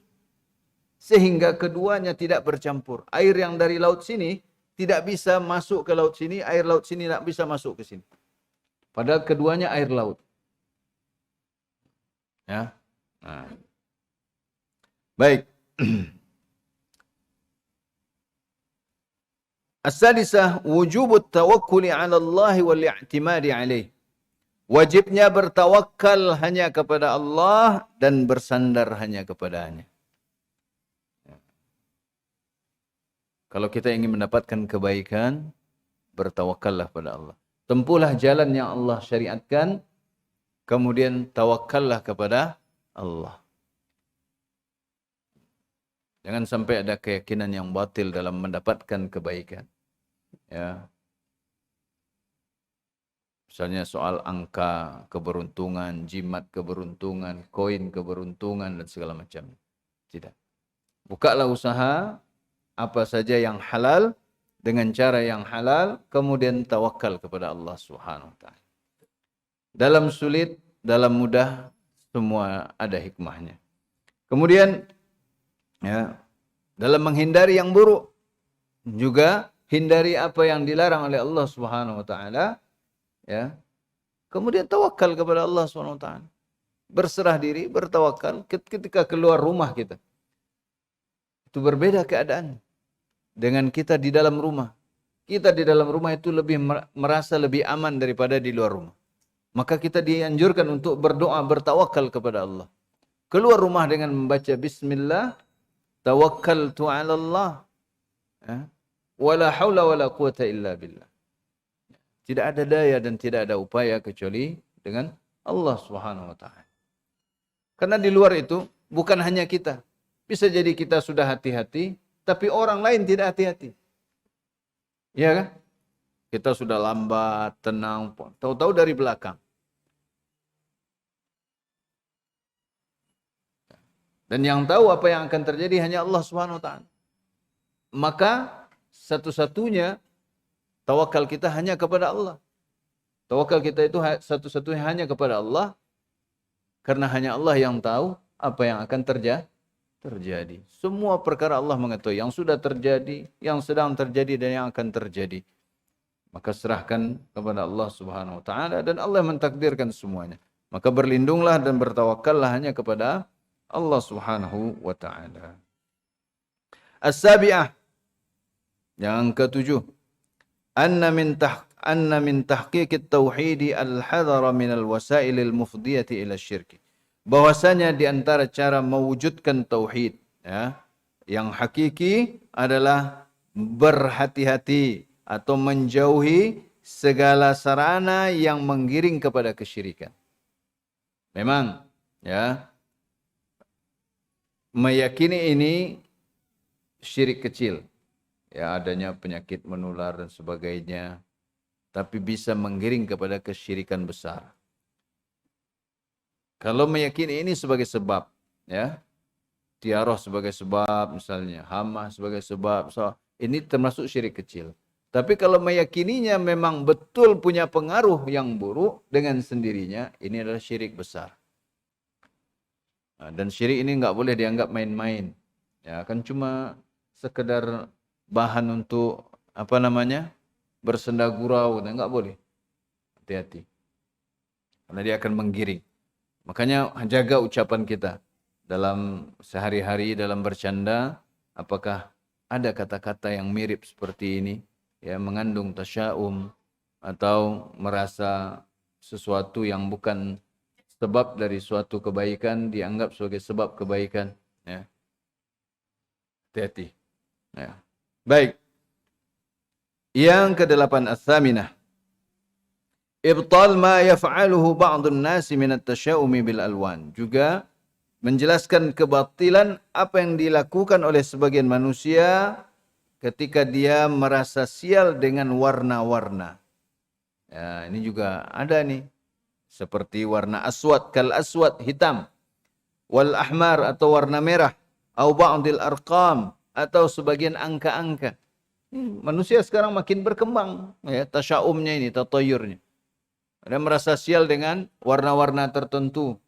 sehingga keduanya tidak bercampur. Air yang dari laut sini tidak bisa masuk ke laut sini, air laut sini tidak bisa masuk ke sini. Padahal keduanya air laut. Ya. Nah. Baik. As-sadisah wujubut tawakkuli 'ala Allah wal i'timadi 'alaih. Wajibnya bertawakal hanya kepada Allah dan bersandar hanya kepadanya. Kalau kita ingin mendapatkan kebaikan, bertawakallah pada Allah. Tempuhlah jalan yang Allah syariatkan, kemudian tawakallah kepada Allah. Jangan sampai ada keyakinan yang batil dalam mendapatkan kebaikan. Ya. Misalnya soal angka keberuntungan, jimat keberuntungan, koin keberuntungan dan segala macam. Tidak. Bukalah usaha apa saja yang halal dengan cara yang halal, kemudian tawakal kepada Allah Subhanahu wa taala. Dalam sulit, dalam mudah, semua ada hikmahnya. Kemudian ya, dalam menghindari yang buruk, juga hindari apa yang dilarang oleh Allah Subhanahu wa taala, ya. Kemudian tawakal kepada Allah Subhanahu wa taala. Berserah diri, bertawakal ketika keluar rumah kita. Itu berbeda keadaan dengan kita di dalam rumah. Kita di dalam rumah itu lebih merasa lebih aman daripada di luar rumah. Maka kita dianjurkan untuk berdoa, bertawakal kepada Allah. Keluar rumah dengan membaca bismillah, tawakkaltu 'ala Allah. Ya. Wala haula wala quwata illa billah. Tidak ada daya dan tidak ada upaya kecuali dengan Allah Subhanahu wa taala. Karena di luar itu bukan hanya kita. Bisa jadi kita sudah hati-hati, tapi orang lain tidak hati-hati. Iya kan? Kita sudah lambat, tenang, tahu-tahu dari belakang. Dan yang tahu apa yang akan terjadi hanya Allah Subhanahu wa taala. Maka satu-satunya tawakal kita hanya kepada Allah. Tawakal kita itu satu-satunya hanya kepada Allah. Karena hanya Allah yang tahu apa yang akan terjadi. Semua perkara Allah mengetahui. Yang sudah terjadi, yang sedang terjadi, dan yang akan terjadi. Maka serahkan kepada Allah Subhanahu wa taala dan Allah mentakdirkan semuanya. Maka berlindunglah dan bertawakallah hanya kepada Allah Subhanahu wa taala. As-sabi'ah, yang ketujuh, anna min tahqiqit tauhid al-hadara min al-wasail al-mufdiyati ila syirk. Bahwasanya di antara cara mewujudkan tauhid, ya, yang hakiki adalah berhati-hati atau menjauhi segala sarana yang menggiring kepada kesyirikan. Memang, ya, meyakini ini syirik kecil. Ya, adanya penyakit menular dan sebagainya. Tapi bisa menggiring kepada kesyirikan besar. Kalau meyakini ini sebagai sebab, ya, tiaroh sebagai sebab misalnya, hama sebagai sebab, ini termasuk syirik kecil. Tapi kalau meyakininya memang betul punya pengaruh yang buruk dengan sendirinya, ini adalah syirik besar. Dan syirik ini enggak boleh dianggap main-main. Ya, kan cuma sekedar bahan untuk bersenda gurau, enggak boleh. Hati-hati. Karena dia akan menggiring. Makanya jaga ucapan kita dalam sehari-hari, dalam bercanda, apakah ada kata-kata yang mirip seperti ini, ya, mengandung tasya'um atau merasa sesuatu yang bukan sebab dari suatu kebaikan dianggap sebagai sebab kebaikan. Ya. Hati-hati. Ya. Baik. Yang kedelapan as-saminah. Ibtal ma yaf'aluhu ba'dun nasi min at-tasyaumi bil alwan. Juga menjelaskan kebatilan apa yang dilakukan oleh sebagian manusia ketika dia merasa sial dengan warna-warna. Ya, ini juga ada nih. Seperti warna aswad, kal aswad, hitam. Wal ahmar atau warna merah. Au ba'dil arqam atau sebagian angka-angka. Manusia sekarang makin berkembang. Ya, tasyaumnya ini, tatayurnya. Ada merasa sial dengan warna-warna tertentu.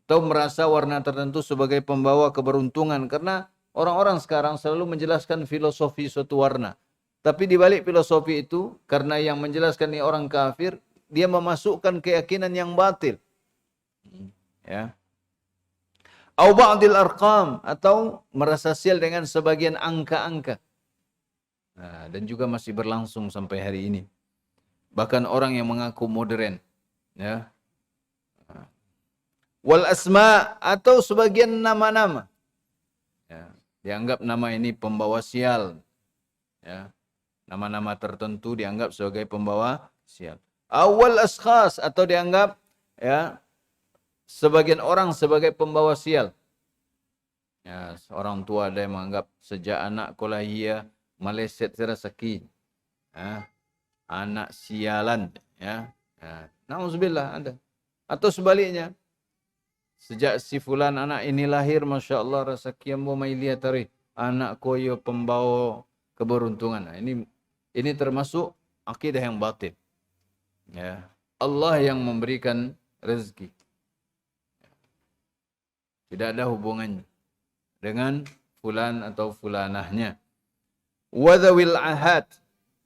Atau merasa warna tertentu sebagai pembawa keberuntungan. Karena orang-orang sekarang selalu menjelaskan filosofi suatu warna. Tapi di balik filosofi itu, karena yang menjelaskan ini orang kafir, dia memasukkan keyakinan yang batil. Ya. Au ba'dil arqam atau merasa sial dengan sebagian angka-angka. Nah, dan juga masih berlangsung sampai hari ini. Bahkan orang yang mengaku modern, ya. Wal asma atau sebagian nama-nama. Ya, dianggap nama ini pembawa sial. Ya. Nama-nama tertentu dianggap sebagai pembawa sial. Awal askhas atau dianggap ya sebagian orang sebagai pembawa sial. Ya, orang tua ada yang menganggap sejak anak kolahia maleset serasaki. Ya, anak sialan ya. Ya, nauzubillah ada. Atau sebaliknya. Sejak si fulan anak ini lahir masya-Allah rasaki ambo mailia tarikh. Anak koyo pembawa keberuntungan. Nah, ini termasuk akidah yang batil. Ya, Allah yang memberikan rezeki. Tidak ada hubungannya dengan fulan atau fulanahnya. Wadawil ahad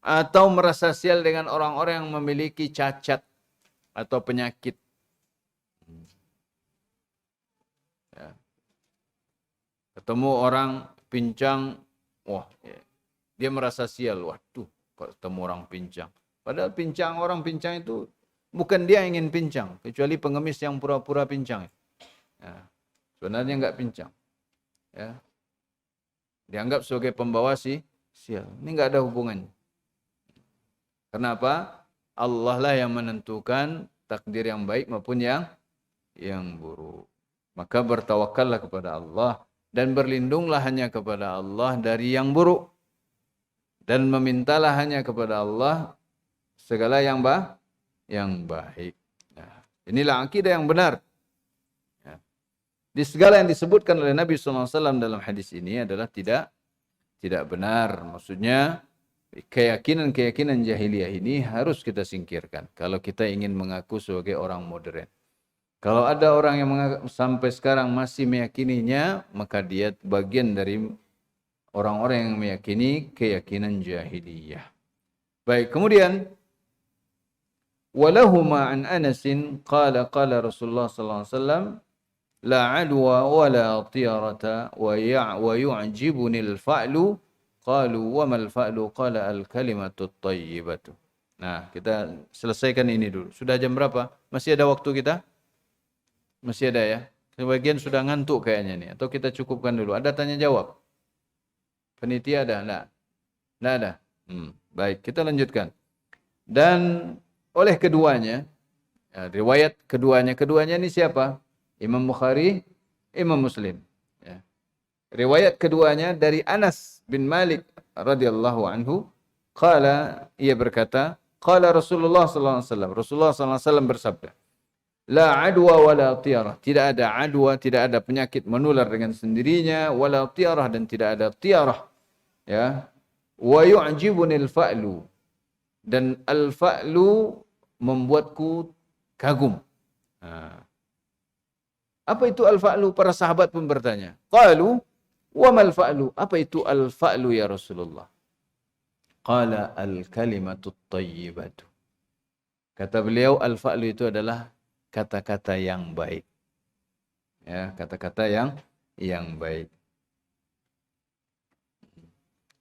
atau merasa sial dengan orang-orang yang memiliki cacat atau penyakit. Ya. Ketemu orang pincang, wah, ya. Dia merasa sial. Waduh, kok ketemu orang pincang. Padahal orang pincang itu bukan dia yang ingin pincang, kecuali pengemis yang pura-pura pincang. Ya. Sebenarnya enggak pincang. Ya. Dianggap sebagai pembawa sial. Ini enggak ada hubungannya. Kenapa? Allah lah yang menentukan takdir yang baik maupun yang buruk. Maka bertawakallah kepada Allah dan berlindunglah hanya kepada Allah dari yang buruk. Dan memintalah hanya kepada Allah segala yang baik. Nah, inilah akidah yang benar. Ya. Di segala yang disebutkan oleh Nabi SAW dalam hadis ini adalah tidak benar. Maksudnya keyakinan jahiliyah ini harus kita singkirkan kalau kita ingin mengaku sebagai orang modern. Kalau ada orang yang sampai sekarang masih meyakininya, maka dia bagian dari orang-orang yang meyakini keyakinan jahiliyah. Baik, kemudian walahuma an Anasin qala Rasulullah sallallahu alaihi wasallam la adwa wa la tiyarata wa yu'jibuni al-fa'lu qalu wa mal fa'lu qala al-kalimatu at-tayyibatu. Nah, kita selesaikan ini dulu. Sudah jam berapa? Masih ada waktu kita? Masih ada ya? Sebagian sudah ngantuk kayaknya nih. Atau kita cukupkan dulu. Ada tanya jawab? Penitia ada? Enggak? Enggak ada? Baik, kita lanjutkan. Dan oleh keduanya, ya, riwayat keduanya ini siapa? Imam Bukhari, Imam Muslim. Ya. Riwayat keduanya dari Anas bin Malik radhiyallahu anhu. Ia berkata, qala Rasulullah sallallahu alaihi wasallam. Rasulullah sallallahu alaihi wasallam bersabda, la adwa wala tiarah. Tidak ada adwa, tidak ada penyakit menular dengan sendirinya, wala tiarah dan tidak ada tiarah. Ya. Wa yu'jibuni al-fa'lu. Dan al-fa'lu membuatku kagum. Apa itu al-fa'lu? Para sahabat pun bertanya. Qalu, wa mal fa'lu? Apa itu al-fa'lu ya Rasulullah? Qala al-kalimatu at-tayyibatu. Kata beliau, al-fa'lu itu adalah kata-kata yang baik. Ya, kata-kata yang baik.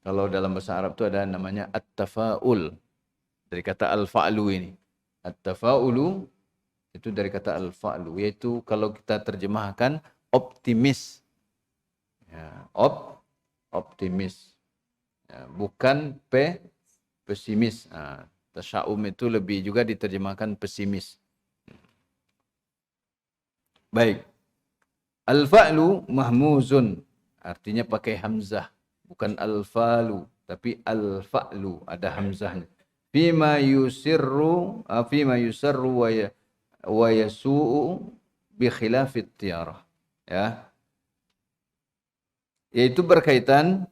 Kalau dalam bahasa Arab itu ada namanya at-tafa'ul. Dari kata al-fa'lu ini. At-tafa'ulu Itu dari kata al-fa'lu, yaitu kalau kita terjemahkan optimis. Ya, optimis. Ya, bukan pesimis. Nah, tasya'um itu lebih juga diterjemahkan pesimis. Baik. Al-fa'lu mahmuzun. Artinya pakai hamzah. Bukan al-falu. Tapi al-fa'lu. Ada hamzahnya. Fima yusirru wa yasu'u bi khilafit tiarah. Ya. Yaitu berkaitan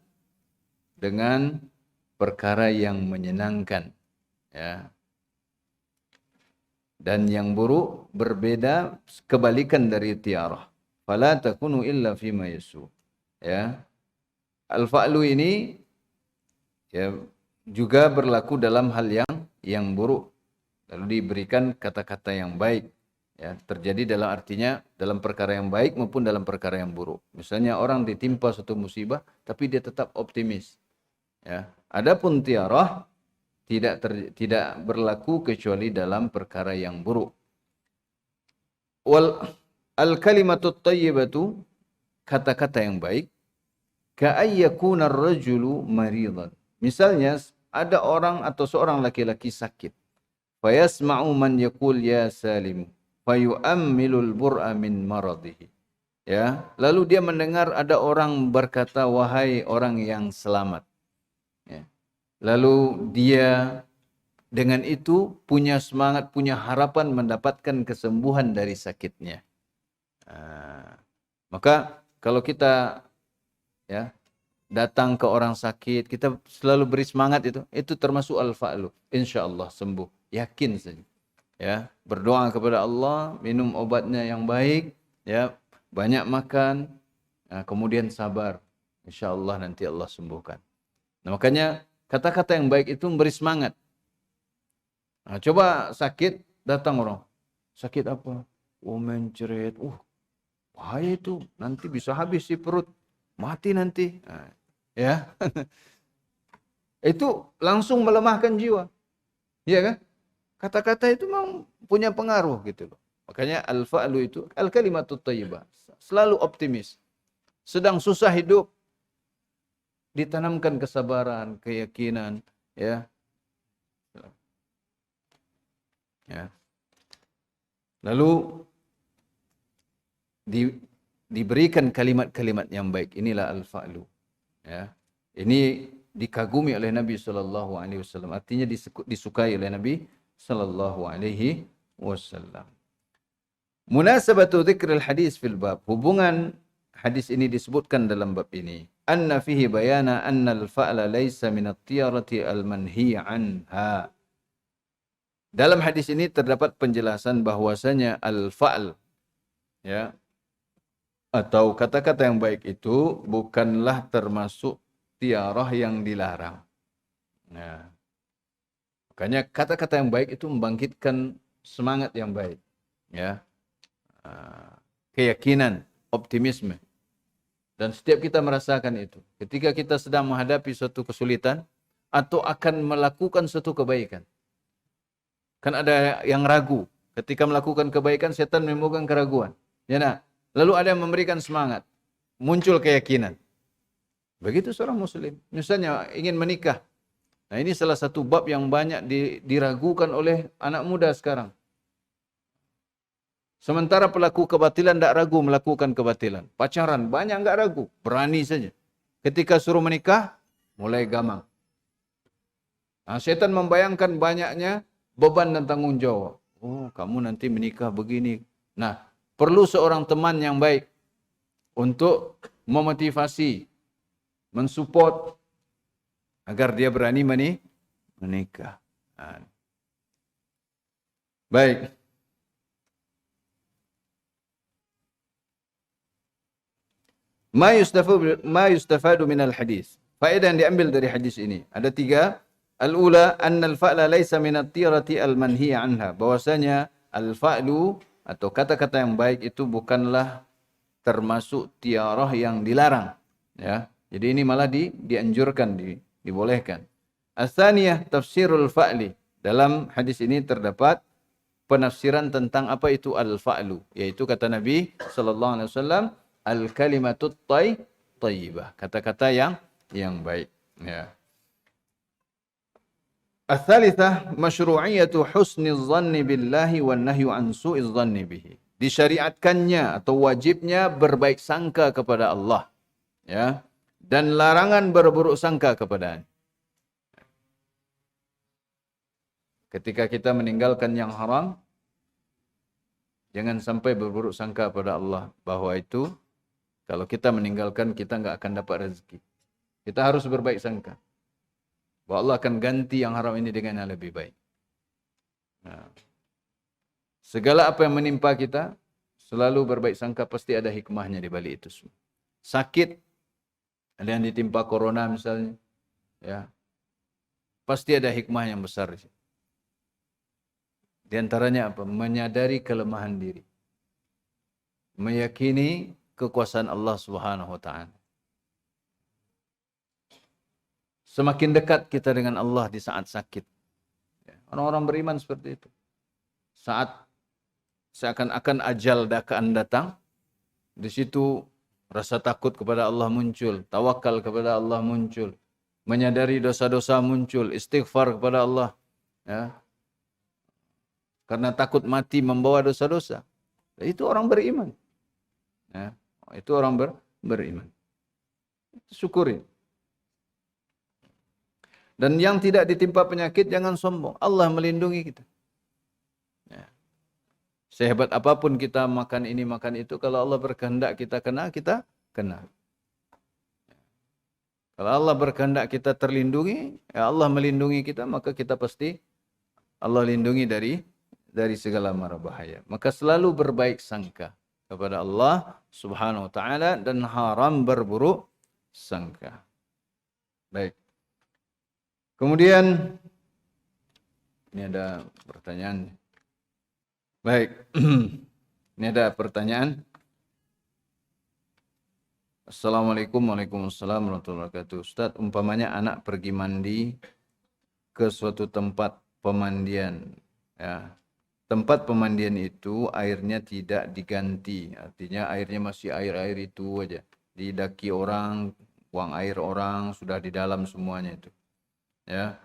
dengan perkara yang menyenangkan. Ya. Dan yang buruk berbeda kebalikan dari tiarah. Fala takunu illa fima yasu. Ya. Al-fa'lu ini ya juga berlaku dalam hal yang buruk. Lalu diberikan kata-kata yang baik. Ya, terjadi dalam artinya dalam perkara yang baik maupun dalam perkara yang buruk. Misalnya orang ditimpa suatu musibah tapi dia tetap optimis. Ya. Adapun tiarah tidak berlaku kecuali dalam perkara yang buruk. Wal al-kalimatut thayyibatu, kata-kata yang baik, ka'ayyakuna ar-rajulu maridan. Misalnya ada orang atau seorang laki-laki sakit. Fayasma'u man yaqul ya salim, fayu'ammilul bur'a min maradihi. Ya, lalu dia mendengar ada orang berkata wahai orang yang selamat. Ya. Lalu dia dengan itu punya semangat, punya harapan mendapatkan kesembuhan dari sakitnya. Maka kalau kita ya datang ke orang sakit, kita selalu beri semangat itu termasuk al-fa'lu. Insyaallah sembuh, yakin saja. Ya, berdoa kepada Allah, minum obatnya yang baik, ya, banyak makan, kemudian sabar. Insyaallah nanti Allah sembuhkan. Nah, makanya kata-kata yang baik itu memberi semangat. Nah, coba sakit, datang orang. Sakit apa? Oh, mencret. Bahaya itu. Nanti bisa habis si perut. Mati nanti. Nah, ya. Itu langsung melemahkan jiwa. Iya kan? Kata-kata itu memang punya pengaruh gitu loh. Makanya al-fa'lu itu al-kalimatut thayyibah. Selalu optimis. Sedang susah hidup, ditanamkan kesabaran, keyakinan, ya. Ya. Lalu diberikan kalimat-kalimat yang baik. Inilah al-fa'lu. Ya. Ini dikagumi oleh Nabi sallallahu alaihi wasallam. Artinya disukai oleh Nabi sallallahu alaihi wasallam. Munasabatu dzikril hadis fil bab. Hubungan hadis ini disebutkan dalam bab ini. Anna fihi bayana anna al-fa'la laysa min at-tiyarati al-manhi anha. Dalam hadis ini terdapat penjelasan bahwasanya al-fa'l, ya, atau kata-kata yang baik itu bukanlah termasuk tiarah yang dilarang. Nah, makanya kata-kata yang baik itu membangkitkan semangat yang baik, ya, keyakinan, optimisme. Dan setiap kita merasakan itu. Ketika kita sedang menghadapi suatu kesulitan atau akan melakukan suatu kebaikan. Kan ada yang ragu. Ketika melakukan kebaikan, setan menimbulkan keraguan. Ya, nah. Lalu ada yang memberikan semangat. Muncul keyakinan. Begitu seorang muslim. Misalnya ingin menikah. Nah, ini salah satu bab yang banyak diragukan oleh anak muda sekarang. Sementara pelaku kebatilan tidak ragu melakukan kebatilan. Pacaran banyak enggak ragu. Berani saja. Ketika suruh menikah, mulai gamang. Nah, setan membayangkan banyaknya beban dan tanggung jawab. Oh, kamu nanti menikah begini. Nah, perlu seorang teman yang baik untuk memotivasi, mensupport agar dia berani menikah. Nah. Baik. Ma yustafadu minal hadis. Faedah yang diambil dari hadis ini. Ada 3. Al-ula, anna al-fa'la laysa minat tirati al-manhiya anha. Bahwasanya al-fa'lu atau kata-kata yang baik itu bukanlah termasuk tiarah yang dilarang. Ya. Jadi ini malah dianjurkan, dibolehkan. As-tsaniyah tafsirul fa'li. Dalam hadis ini terdapat penafsiran tentang apa itu al-fa'lu, yaitu kata Nabi sallallahu alaihi wasallam, al-kalimatut thayyibah, kata-kata yang baik, ya. Ats-tsalitsah masyru'iyyatu husniz dhanni billahi wan nahyu an su'iz dhanni bihi. Disyariatkannya atau wajibnya berbaik sangka kepada Allah, ya, dan larangan berburuk sangka kepadanya. Ketika kita meninggalkan yang haram, jangan sampai berburuk sangka pada Allah bahwa itu kalau kita meninggalkan kita enggak akan dapat rezeki. Kita harus berbaik sangka bahwa Allah akan ganti yang haram ini dengan yang lebih baik. Nah, segala apa yang menimpa kita, selalu berbaik sangka, pasti ada hikmahnya di balik itu semua. Sakit, ada yang ditimpa corona misalnya, ya, pasti ada hikmah yang besar. Di antaranya apa? Menyadari kelemahan diri, meyakini kekuasaan Allah Subhanahu wa taala. Semakin dekat kita dengan Allah di saat sakit. Orang-orang beriman seperti itu. Saat seakan-akan ajal akan datang, di situ rasa takut kepada Allah muncul, tawakal kepada Allah muncul, menyadari dosa-dosa muncul, istighfar kepada Allah, ya. Karena takut mati membawa dosa-dosa. Itu orang beriman. Ya. Itu orang beriman. Syukuri. Dan yang tidak ditimpa penyakit jangan sombong. Allah melindungi kita. Ya. Sehebat apapun kita makan ini makan itu, kalau Allah berkehendak kita kena, kita kena. Kalau Allah berkehendak kita terlindungi, ya Allah melindungi kita, maka kita pasti Allah lindungi dari segala mara bahaya. Maka selalu berbaik sangka kepada Allah Subhanahu wa taala dan haram berburuk sangka. Baik. Kemudian ini ada pertanyaan. Baik. Ini ada pertanyaan. Assalamualaikum Waalaikumsalam warahmatullahi wabarakatuh. Ustaz, umpamanya anak pergi mandi ke suatu tempat pemandian, ya. Tempat pemandian itu airnya tidak diganti, artinya airnya masih air-air itu aja. Didaki orang, buang air orang, sudah di dalam semuanya itu. Ya.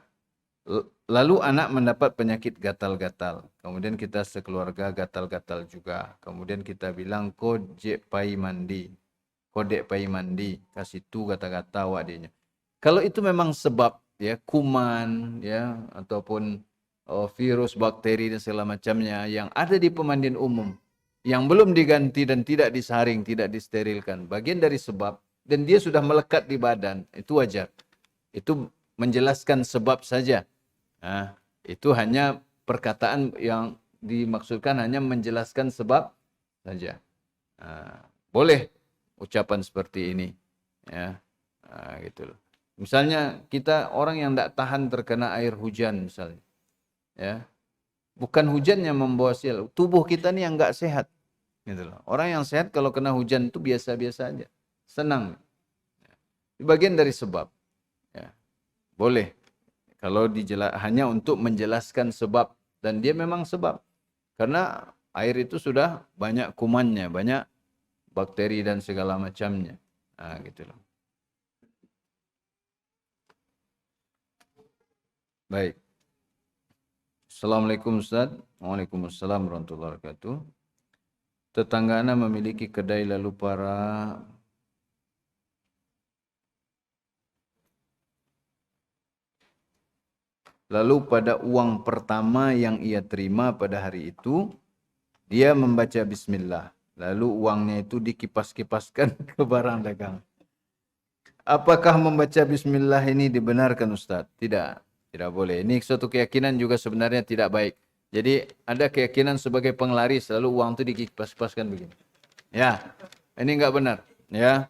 Lalu anak mendapat penyakit gatal-gatal. Kemudian kita sekeluarga gatal-gatal juga. Kemudian kita bilang kodek pai mandi. Kodek pai mandi. Kasih tu kata-kata wadenya. Kalau itu memang sebab, ya, kuman, ya, ataupun virus, bakteri dan segala macamnya yang ada di pemandian umum yang belum diganti dan tidak disaring, tidak disterilkan, bagian dari sebab, dan dia sudah melekat di badan, itu wajar. Itu menjelaskan sebab saja. Nah, itu hanya perkataan yang dimaksudkan hanya menjelaskan sebab saja. Nah, boleh ucapan seperti ini, ya, gitu loh. Misalnya kita orang yang tidak tahan terkena air hujan misalnya, ya, bukan hujan yang membawa sial, tubuh kita ni yang enggak sehat, gitu loh. Orang yang sehat kalau kena hujan itu biasa-biasa aja, senang. Bagian dari sebab, ya. Boleh kalau hanya untuk menjelaskan sebab, dan dia memang sebab, karena air itu sudah banyak kumannya, banyak bakteri dan segala macamnya, gitu loh. Baik. Assalamualaikum Ustaz. Waalaikumsalam warahmatullahi wabarakatuh. Tetangga ana memiliki kedai lalu pada uang pertama yang ia terima pada hari itu, dia membaca bismillah. Lalu uangnya itu dikipas-kipaskan ke barang dagang. Apakah membaca bismillah ini dibenarkan Ustaz? Tidak. Tidak boleh. Ini suatu keyakinan juga sebenarnya tidak baik. Jadi ada keyakinan sebagai penglaris, lalu uang itu dikipas-kipaskan begini. Ya, ini enggak benar. Ya,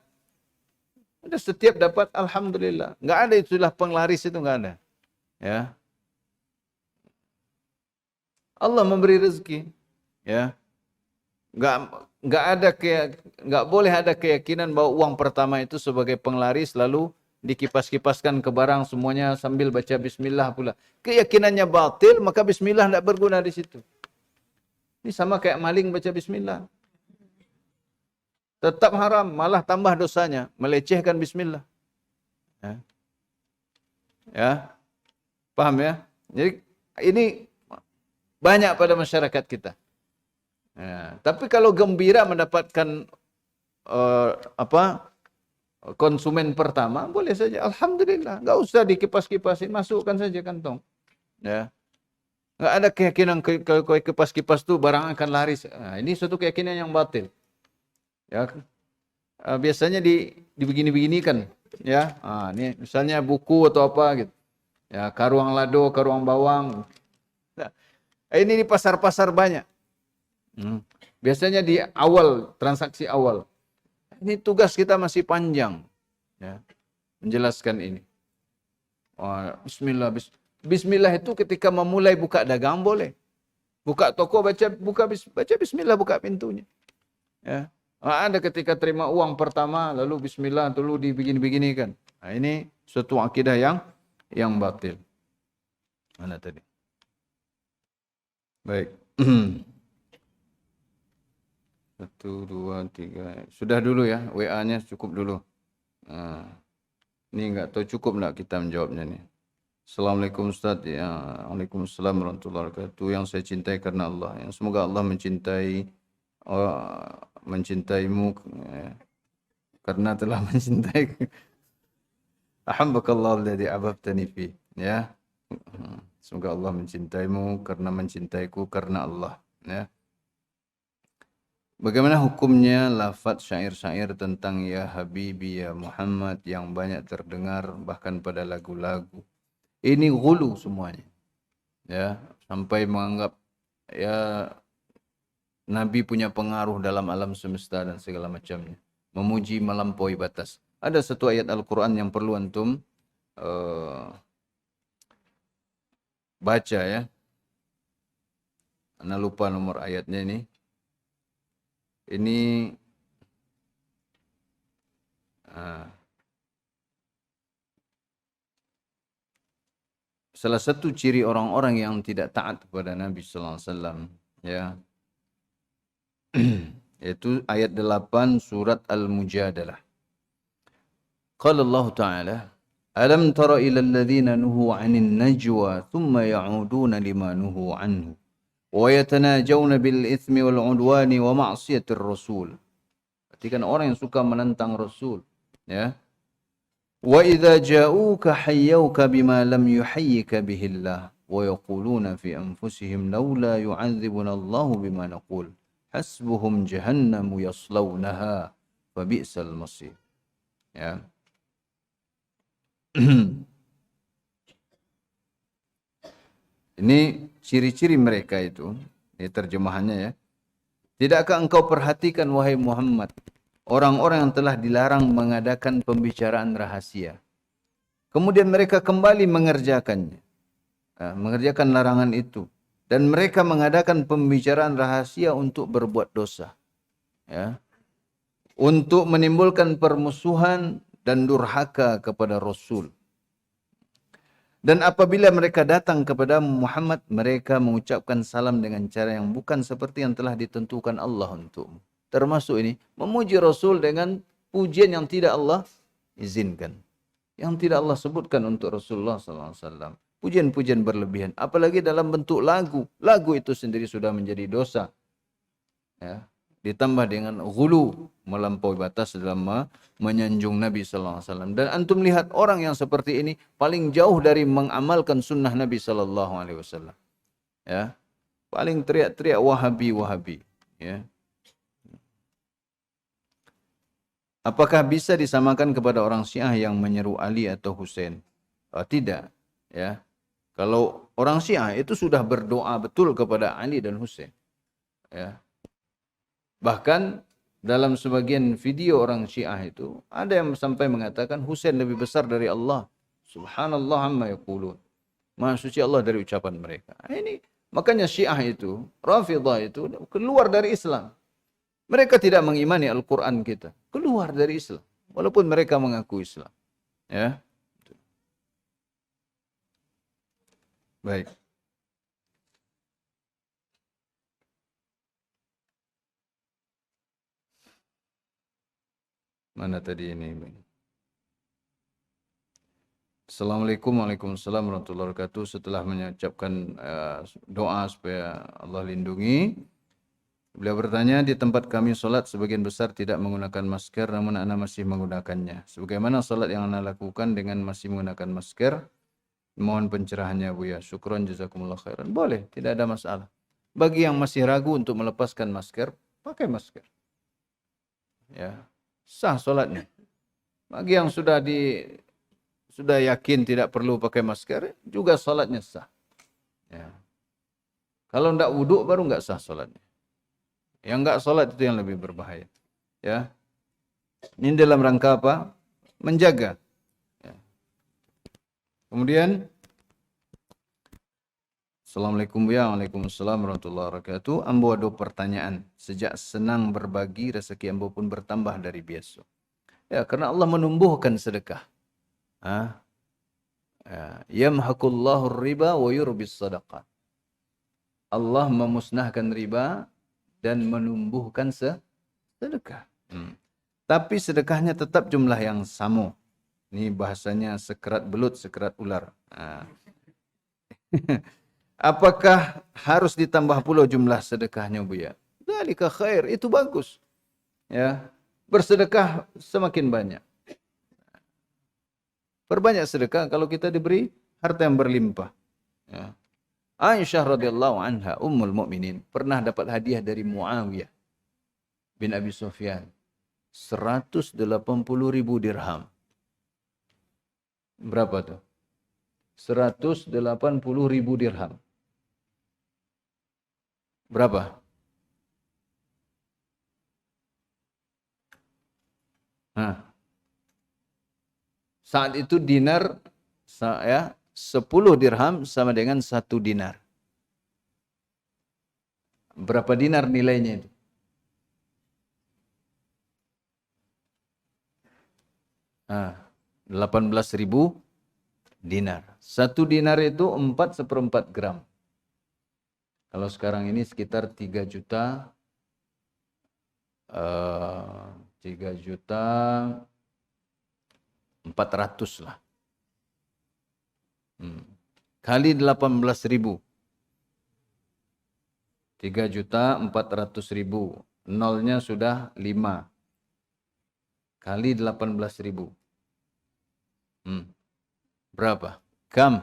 ada setiap dapat alhamdulillah. Enggak ada istilah penglaris, itu enggak ada. Ya, Allah memberi rezeki. Ya, enggak boleh ada keyakinan bahwa uang pertama itu sebagai penglaris lalu dikipas-kipaskan ke barang semuanya sambil baca bismillah pula. Keyakinannya batil, maka bismillah tidak berguna di situ. Ini sama kayak maling baca bismillah. Tetap haram, malah tambah dosanya, melecehkan bismillah. Ya, ya. Paham ya? Jadi ini banyak pada masyarakat kita. Ya, tapi kalau gembira mendapatkan apa konsumen pertama, boleh saja. Alhamdulillah, nggak usah dikipas-kipasin, masukkan saja kantong. Ya, nggak ada keyakinan kalau kipas-kipas tuh barang akan laris. Nah, ini suatu keyakinan yang batil. Ya, biasanya dibegini-beginikan. Ya, ini misalnya buku atau apa gitu. Ya, karuang lado, karuang bawang. Nah, ini di pasar-pasar banyak. Biasanya di awal, transaksi awal. Ini tugas kita masih panjang. Ya, menjelaskan ini. Bismillah. Bismillah itu ketika memulai buka dagang boleh. Buka toko baca bismillah buka pintunya. Ya. Ada ketika terima uang pertama lalu bismillah dulu dibegini-beginikan. Nah, ini suatu akidah yang batil. Mana tadi? Baik. 1, 2, 3. Sudah dulu ya, WA-nya cukup dulu. Ini enggak tahu cukup enggak kita menjawabnya nih. Assalamualaikum Ustaz. Ya, Waalaikumsalam warahmatullahi wabarakatuh. Yang saya cintai karena Allah. Yang semoga Allah mencintaimu karena telah mencintai. Ahambakallah alladhi ahbabtani fi. Ya. Semoga Allah mencintaimu karena mencintaiku karena Allah. Ya. Bagaimana hukumnya lafaz syair-syair tentang ya Habibi ya Muhammad yang banyak terdengar bahkan pada lagu-lagu? Ini ghulu semuanya. Ya, sampai menganggap ya Nabi punya pengaruh dalam alam semesta dan segala macamnya. Memuji melampaui batas. Ada satu ayat Al-Quran yang perlu antum baca ya. Ana lupa nomor ayatnya ini. Ini salah satu ciri orang-orang yang tidak taat kepada Nabi sallallahu alaihi wasallam ya. Yaitu ayat 8 surat Al-Mujadalah. Qala Allah Ta'ala, "Alam tara ila alladhina nuhu 'anil najwa thumma ya'uduna lima nuhu anhu wa yatanajawna bil itsmi wal 'udwani wa ma'siyatir rasul." Berarti kan orang yang suka menentang Rasul, ya. Wa idza ja'uka hayyuka bima lam yuhayyika bihi Allah wa yaquluna fi anfusihim laula yu'adzibuna Allah bima naqul hasbuhum jahannam yaslawnaha fa bi'sal masir. Ya. Ini ciri-ciri mereka itu. Ini terjemahannya ya. Tidakkah engkau perhatikan wahai Muhammad, orang-orang yang telah dilarang mengadakan pembicaraan rahasia. Kemudian mereka kembali mengerjakannya. Mengerjakan larangan itu. Dan mereka mengadakan pembicaraan rahasia untuk berbuat dosa. Ya. Untuk menimbulkan permusuhan dan durhaka kepada Rasul. Dan apabila mereka datang kepada Muhammad, mereka mengucapkan salam dengan cara yang bukan seperti yang telah ditentukan Allah untukmu. Termasuk ini, memuji Rasul dengan pujian yang tidak Allah izinkan. Yang tidak Allah sebutkan untuk Rasulullah SAW. Pujian-pujian berlebihan. Apalagi dalam bentuk lagu. Lagu itu sendiri sudah menjadi dosa. Ya. Ditambah dengan ghulu, melampaui batas dalam menyanjung Nabi sallallahu alaihi wasallam. Dan antum lihat orang yang seperti ini paling jauh dari mengamalkan sunnah Nabi sallallahu alaihi wasallam. Ya. Paling teriak-teriak Wahabi, ya. Apakah bisa disamakan kepada orang Syiah yang menyeru Ali atau Husain? Tidak, ya. Kalau orang Syiah itu sudah berdoa betul kepada Ali dan Husain. Ya. Bahkan dalam sebagian video orang Syiah itu ada yang sampai mengatakan Husain lebih besar dari Allah. Subhanallah amma yaqulun. Maha suci Allah dari ucapan mereka. Ini makanya Syiah itu, Rafidhah itu keluar dari Islam. Mereka tidak mengimani Al-Qur'an kita. Keluar dari Islam walaupun mereka mengaku Islam. Ya. Baik. Mana tadi ini? Assalamualaikum Waalaikumsalam warahmatullahi wabarakatuh. Setelah mengucapkan doa supaya Allah lindungi, beliau bertanya, di tempat kami solat sebagian besar tidak menggunakan masker, namun ana masih menggunakannya. Sebagaimana solat yang ana lakukan dengan masih menggunakan masker? Mohon pencerahannya Buya. Syukron jazakumullah khairan. Boleh, tidak ada masalah. Bagi yang masih ragu untuk melepaskan masker, pakai masker. Ya, sah solatnya. Bagi yang sudah yakin tidak perlu pakai masker, juga salatnya sah. Ya. Kalau tidak wuduk baru enggak sah salatnya. Yang enggak salat itu yang lebih berbahaya. Ya. Ini dalam rangka apa? Menjaga. Ya. Kemudian, Assalamualaikum ya, Waalaikumsalam warahmatullahi wabarakatuh. Ambo ada pertanyaan. Sejak senang berbagi, rezeki ambo pun bertambah dari biasa. Ya, karena Allah menumbuhkan sedekah. Yamhaqullahu riba wa yurbis sadaqat. Allah memusnahkan riba dan menumbuhkan sedekah. Tapi sedekahnya tetap jumlah yang sama. Ini bahasanya sekerat belut, sekerat ular. Apakah harus ditambah pula jumlah sedekahnya, Buya? Dzalika khair, itu bagus. Ya. Bersedekah semakin banyak. Perbanyak sedekah kalau kita diberi harta yang berlimpah. Ya. Aisyah radhiyallahu anha, ummul mukminin, pernah dapat hadiah dari Muawiyah bin Abi Sufyan. 180.000 dirham. Berapa tuh? 180.000 dirham. Berapa? Nah. Saat itu dinar, 10 dirham sama dengan 1 dinar. Berapa dinar nilainya itu? Nah, 18.000 dinar. 1 dinar itu 4/4 gram. Kalau sekarang ini sekitar 3 juta, 3.400.000 lah. Kali 18.000. 3.400.000. Nolnya sudah 5. Kali 18.000. Berapa? Kam?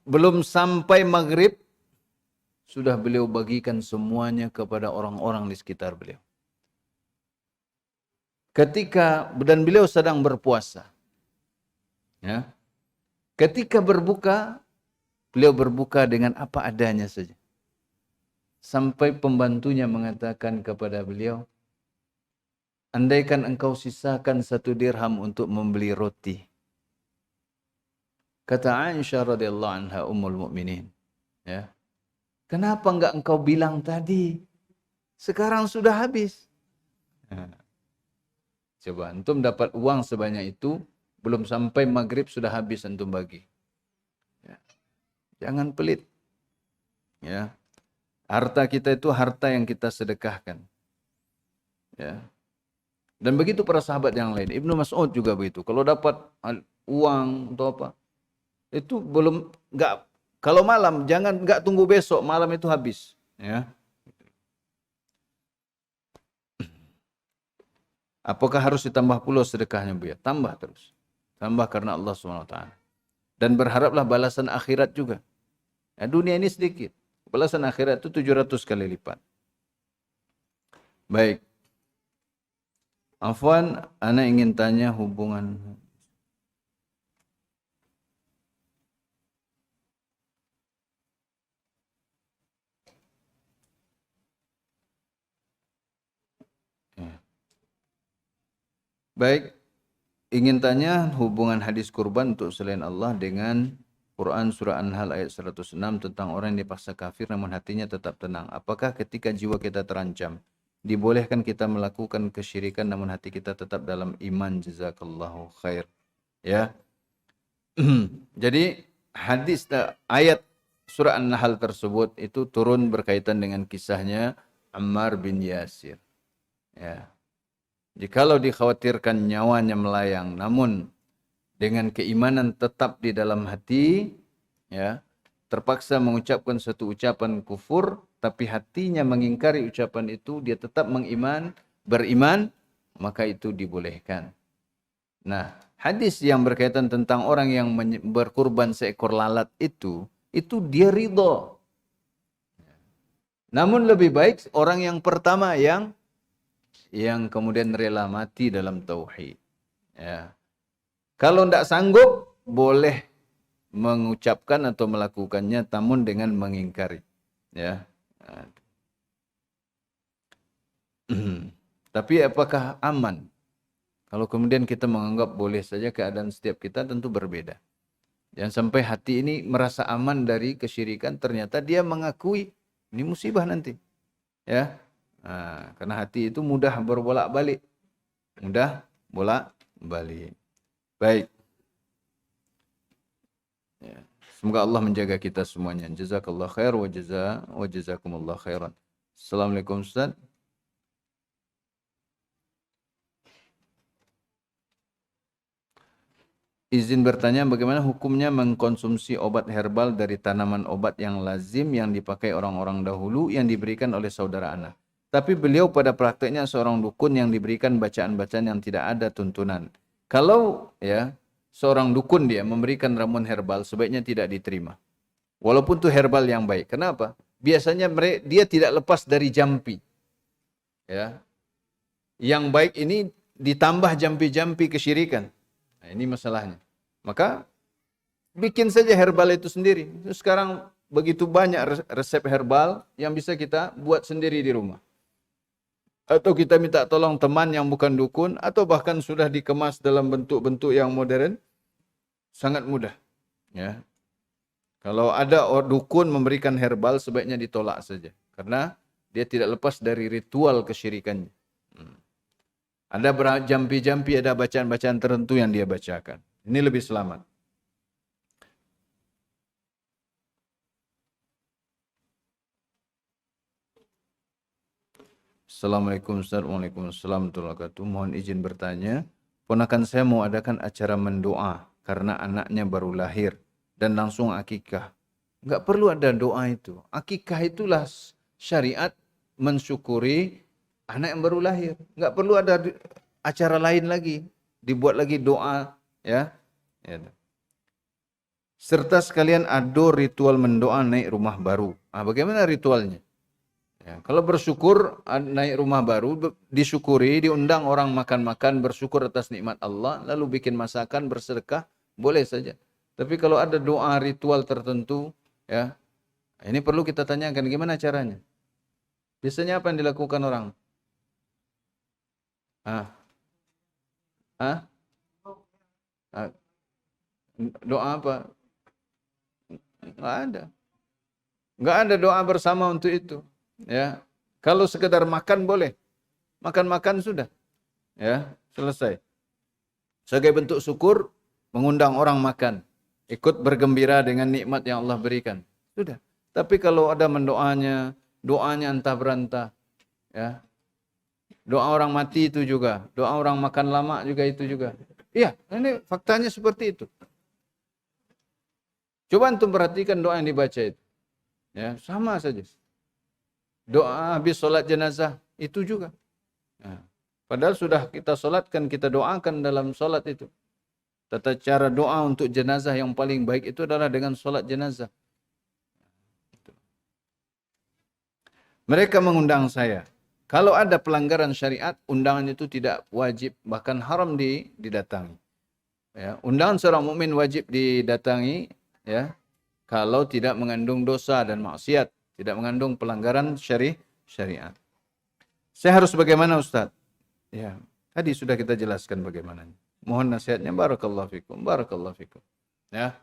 Belum sampai maghrib, sudah beliau bagikan semuanya kepada orang-orang di sekitar beliau. Dan beliau sedang berpuasa. Ya. Ketika berbuka, beliau berbuka dengan apa adanya saja. Sampai pembantunya mengatakan kepada beliau, andaikan engkau sisakan 1 dirham untuk membeli roti. Kata Aisyah radhiyallahu anha, ummul mukminin, ya. Kenapa enggak engkau bilang tadi? Sekarang sudah habis. Coba antum dapat uang sebanyak itu, belum sampai maghrib sudah habis antum bagi. Ya. Jangan pelit. Ya. Harta kita itu harta yang kita sedekahkan. Ya. Dan begitu para sahabat yang lain. Ibnu Mas'ud juga begitu. Kalau dapat uang atau apa, itu kalau malam enggak tunggu besok, malam itu habis. Ya. Apakah harus ditambah pula sedekahnya, Bu ya? Tambah terus. Tambah karena Allah SWT. Dan berharaplah balasan akhirat juga. Ya, dunia ini sedikit. Balasan akhirat itu 700 kali lipat. Baik. Afwan, ana ingin tanya hubungan. Baik, ingin tanya hubungan hadis kurban untuk selain Allah dengan Quran surah An-Nahl ayat 106 tentang orang yang dipaksa kafir namun hatinya tetap tenang. Apakah ketika jiwa kita terancam, dibolehkan kita melakukan kesyirikan namun hati kita tetap dalam iman? Jazakallahu khair. Ya. Jadi ayat surah An-Nahl tersebut itu turun berkaitan dengan kisahnya Ammar bin Yasir. Ya. Jikalau dikhawatirkan nyawanya melayang, namun dengan keimanan tetap di dalam hati, ya, terpaksa mengucapkan satu ucapan kufur, tapi hatinya mengingkari ucapan itu, dia tetap beriman, maka itu dibolehkan. Nah, hadis yang berkaitan tentang orang yang berkurban seekor lalat itu dia ridho. Namun lebih baik orang yang pertama yang kemudian rela mati dalam tauhid. Ya. Kalau tidak sanggup, boleh mengucapkan atau melakukannya, namun dengan mengingkari. Ya. Tapi apakah aman? Kalau kemudian kita menganggap boleh saja, keadaan setiap kita tentu berbeda. Jangan sampai hati ini merasa aman dari kesyirikan, ternyata dia mengakui ini musibah nanti. Ya. Nah, karena hati itu mudah berbolak-balik. Mudah bolak-balik. Baik. Ya. Semoga Allah menjaga kita semuanya. Jazakallah khair wa jazakumullah khairan. Assalamualaikum Ustaz. Izin bertanya, bagaimana hukumnya mengkonsumsi obat herbal dari tanaman obat yang lazim yang dipakai orang-orang dahulu yang diberikan oleh saudara anak. Tapi beliau pada prakteknya seorang dukun yang diberikan bacaan-bacaan yang tidak ada tuntunan. Kalau ya seorang dukun dia memberikan ramuan herbal, sebaiknya tidak diterima. Walaupun itu herbal yang baik. Kenapa? Biasanya dia tidak lepas dari jampi. Ya. Yang baik ini ditambah jampi-jampi kesyirikan. Nah, ini masalahnya. Maka bikin saja herbal itu sendiri. Sekarang begitu banyak resep herbal yang bisa kita buat sendiri di rumah. Atau kita minta tolong teman yang bukan dukun, atau bahkan sudah dikemas dalam bentuk-bentuk yang modern. Sangat mudah. Ya. Kalau ada dukun memberikan herbal, sebaiknya ditolak saja. Karena dia tidak lepas dari ritual kesyirikannya. Ada jampi-jampi, ada bacaan-bacaan tertentu yang dia bacakan. Ini lebih selamat. Assalamualaikum Ustaz. Waalaikumsalam warahmatullahi wabarakatuh. Mohon izin bertanya. Ponakan saya mau adakan acara mendoa karena anaknya baru lahir dan langsung akikah. Enggak perlu ada doa itu. Akikah itulah syariat mensyukuri anak yang baru lahir. Enggak perlu ada acara lain lagi. Dibuat lagi doa. Ya. Serta sekalian ada ritual mendoa naik rumah baru. Bagaimana ritualnya? Ya, kalau bersyukur naik rumah baru, disyukuri, diundang orang makan-makan, bersyukur atas nikmat Allah, lalu bikin masakan, bersedekah, boleh saja. Tapi kalau ada doa ritual tertentu, ya, ini perlu kita tanyakan gimana caranya. Biasanya apa yang dilakukan orang? Doa apa? Enggak ada. Enggak ada doa bersama untuk itu. Ya, kalau sekedar makan boleh, makan-makan sudah, ya selesai. Sebagai bentuk syukur, mengundang orang makan, ikut bergembira dengan nikmat yang Allah berikan, sudah. Tapi kalau ada doanya entah berantah, ya, doa orang mati itu juga, doa orang makan lama juga itu juga. Iya, ini faktanya seperti itu. Coba antum perhatikan doa yang dibaca itu, ya sama saja. Doa habis sholat jenazah itu juga. Nah, padahal sudah kita sholatkan, kita doakan dalam sholat itu. Tata cara doa untuk jenazah yang paling baik itu adalah dengan sholat jenazah. Mereka mengundang saya. Kalau ada pelanggaran syariat, undangan itu tidak wajib, bahkan haram didatangi. Ya, undangan seorang mukmin wajib didatangi, ya, kalau tidak mengandung dosa dan maksiat. Tidak mengandung pelanggaran syariat. Saya harus bagaimana Ustaz? Ya, tadi sudah kita jelaskan bagaimana. Mohon nasihatnya. Barakallahu fikum. Barakallahu fikum. Ya.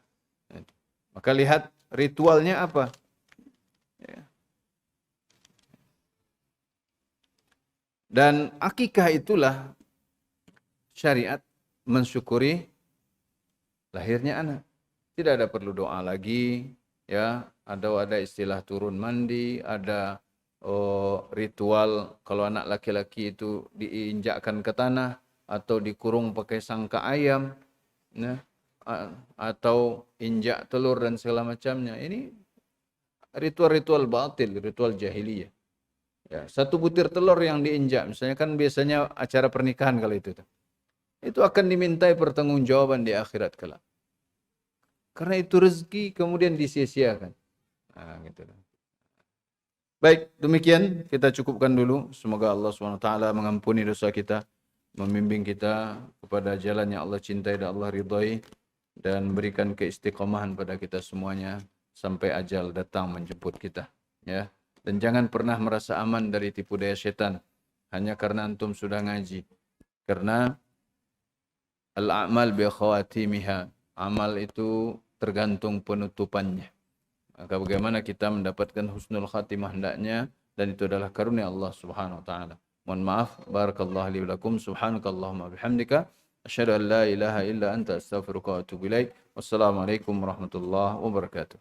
Maka lihat ritualnya apa. Ya. Dan akikah itulah syariat mensyukuri lahirnya anak. Tidak ada perlu doa lagi, ya. Ada istilah turun mandi, ada ritual kalau anak laki-laki itu diinjakkan ke tanah atau dikurung pakai sangka ayam, nah, atau injak telur dan segala macamnya. Ini ritual-ritual batil, ritual jahiliyah. Ya, satu butir telur yang diinjak, misalnya kan biasanya acara pernikahan kalau itu akan dimintai pertanggungjawaban di akhirat kelak. Karena itu rezeki kemudian disia-siakan. Nah, gitu. Baik, demikian kita cukupkan dulu. Semoga Allah SWT mengampuni dosa kita, membimbing kita kepada jalan yang Allah cintai dan Allah ridhai, dan berikan keistiqomahan pada kita semuanya sampai ajal datang menjemput kita. Ya. Dan jangan pernah merasa aman dari tipu daya setan hanya karena antum sudah ngaji. Karena al-a'mal bi khawatimiha, amal itu tergantung penutupannya. Maka bagaimana kita mendapatkan husnul khatimah hendaknya, dan itu adalah karunia Allah Subhanahu wa taala. Mohon maaf, barakallahu li wa lakum, subhanakallahumma bihamdika asyhadu an la ilaha illa anta astaghfiruka wa atubu ilaik. Wassalamualaikum warahmatullahi wabarakatuh.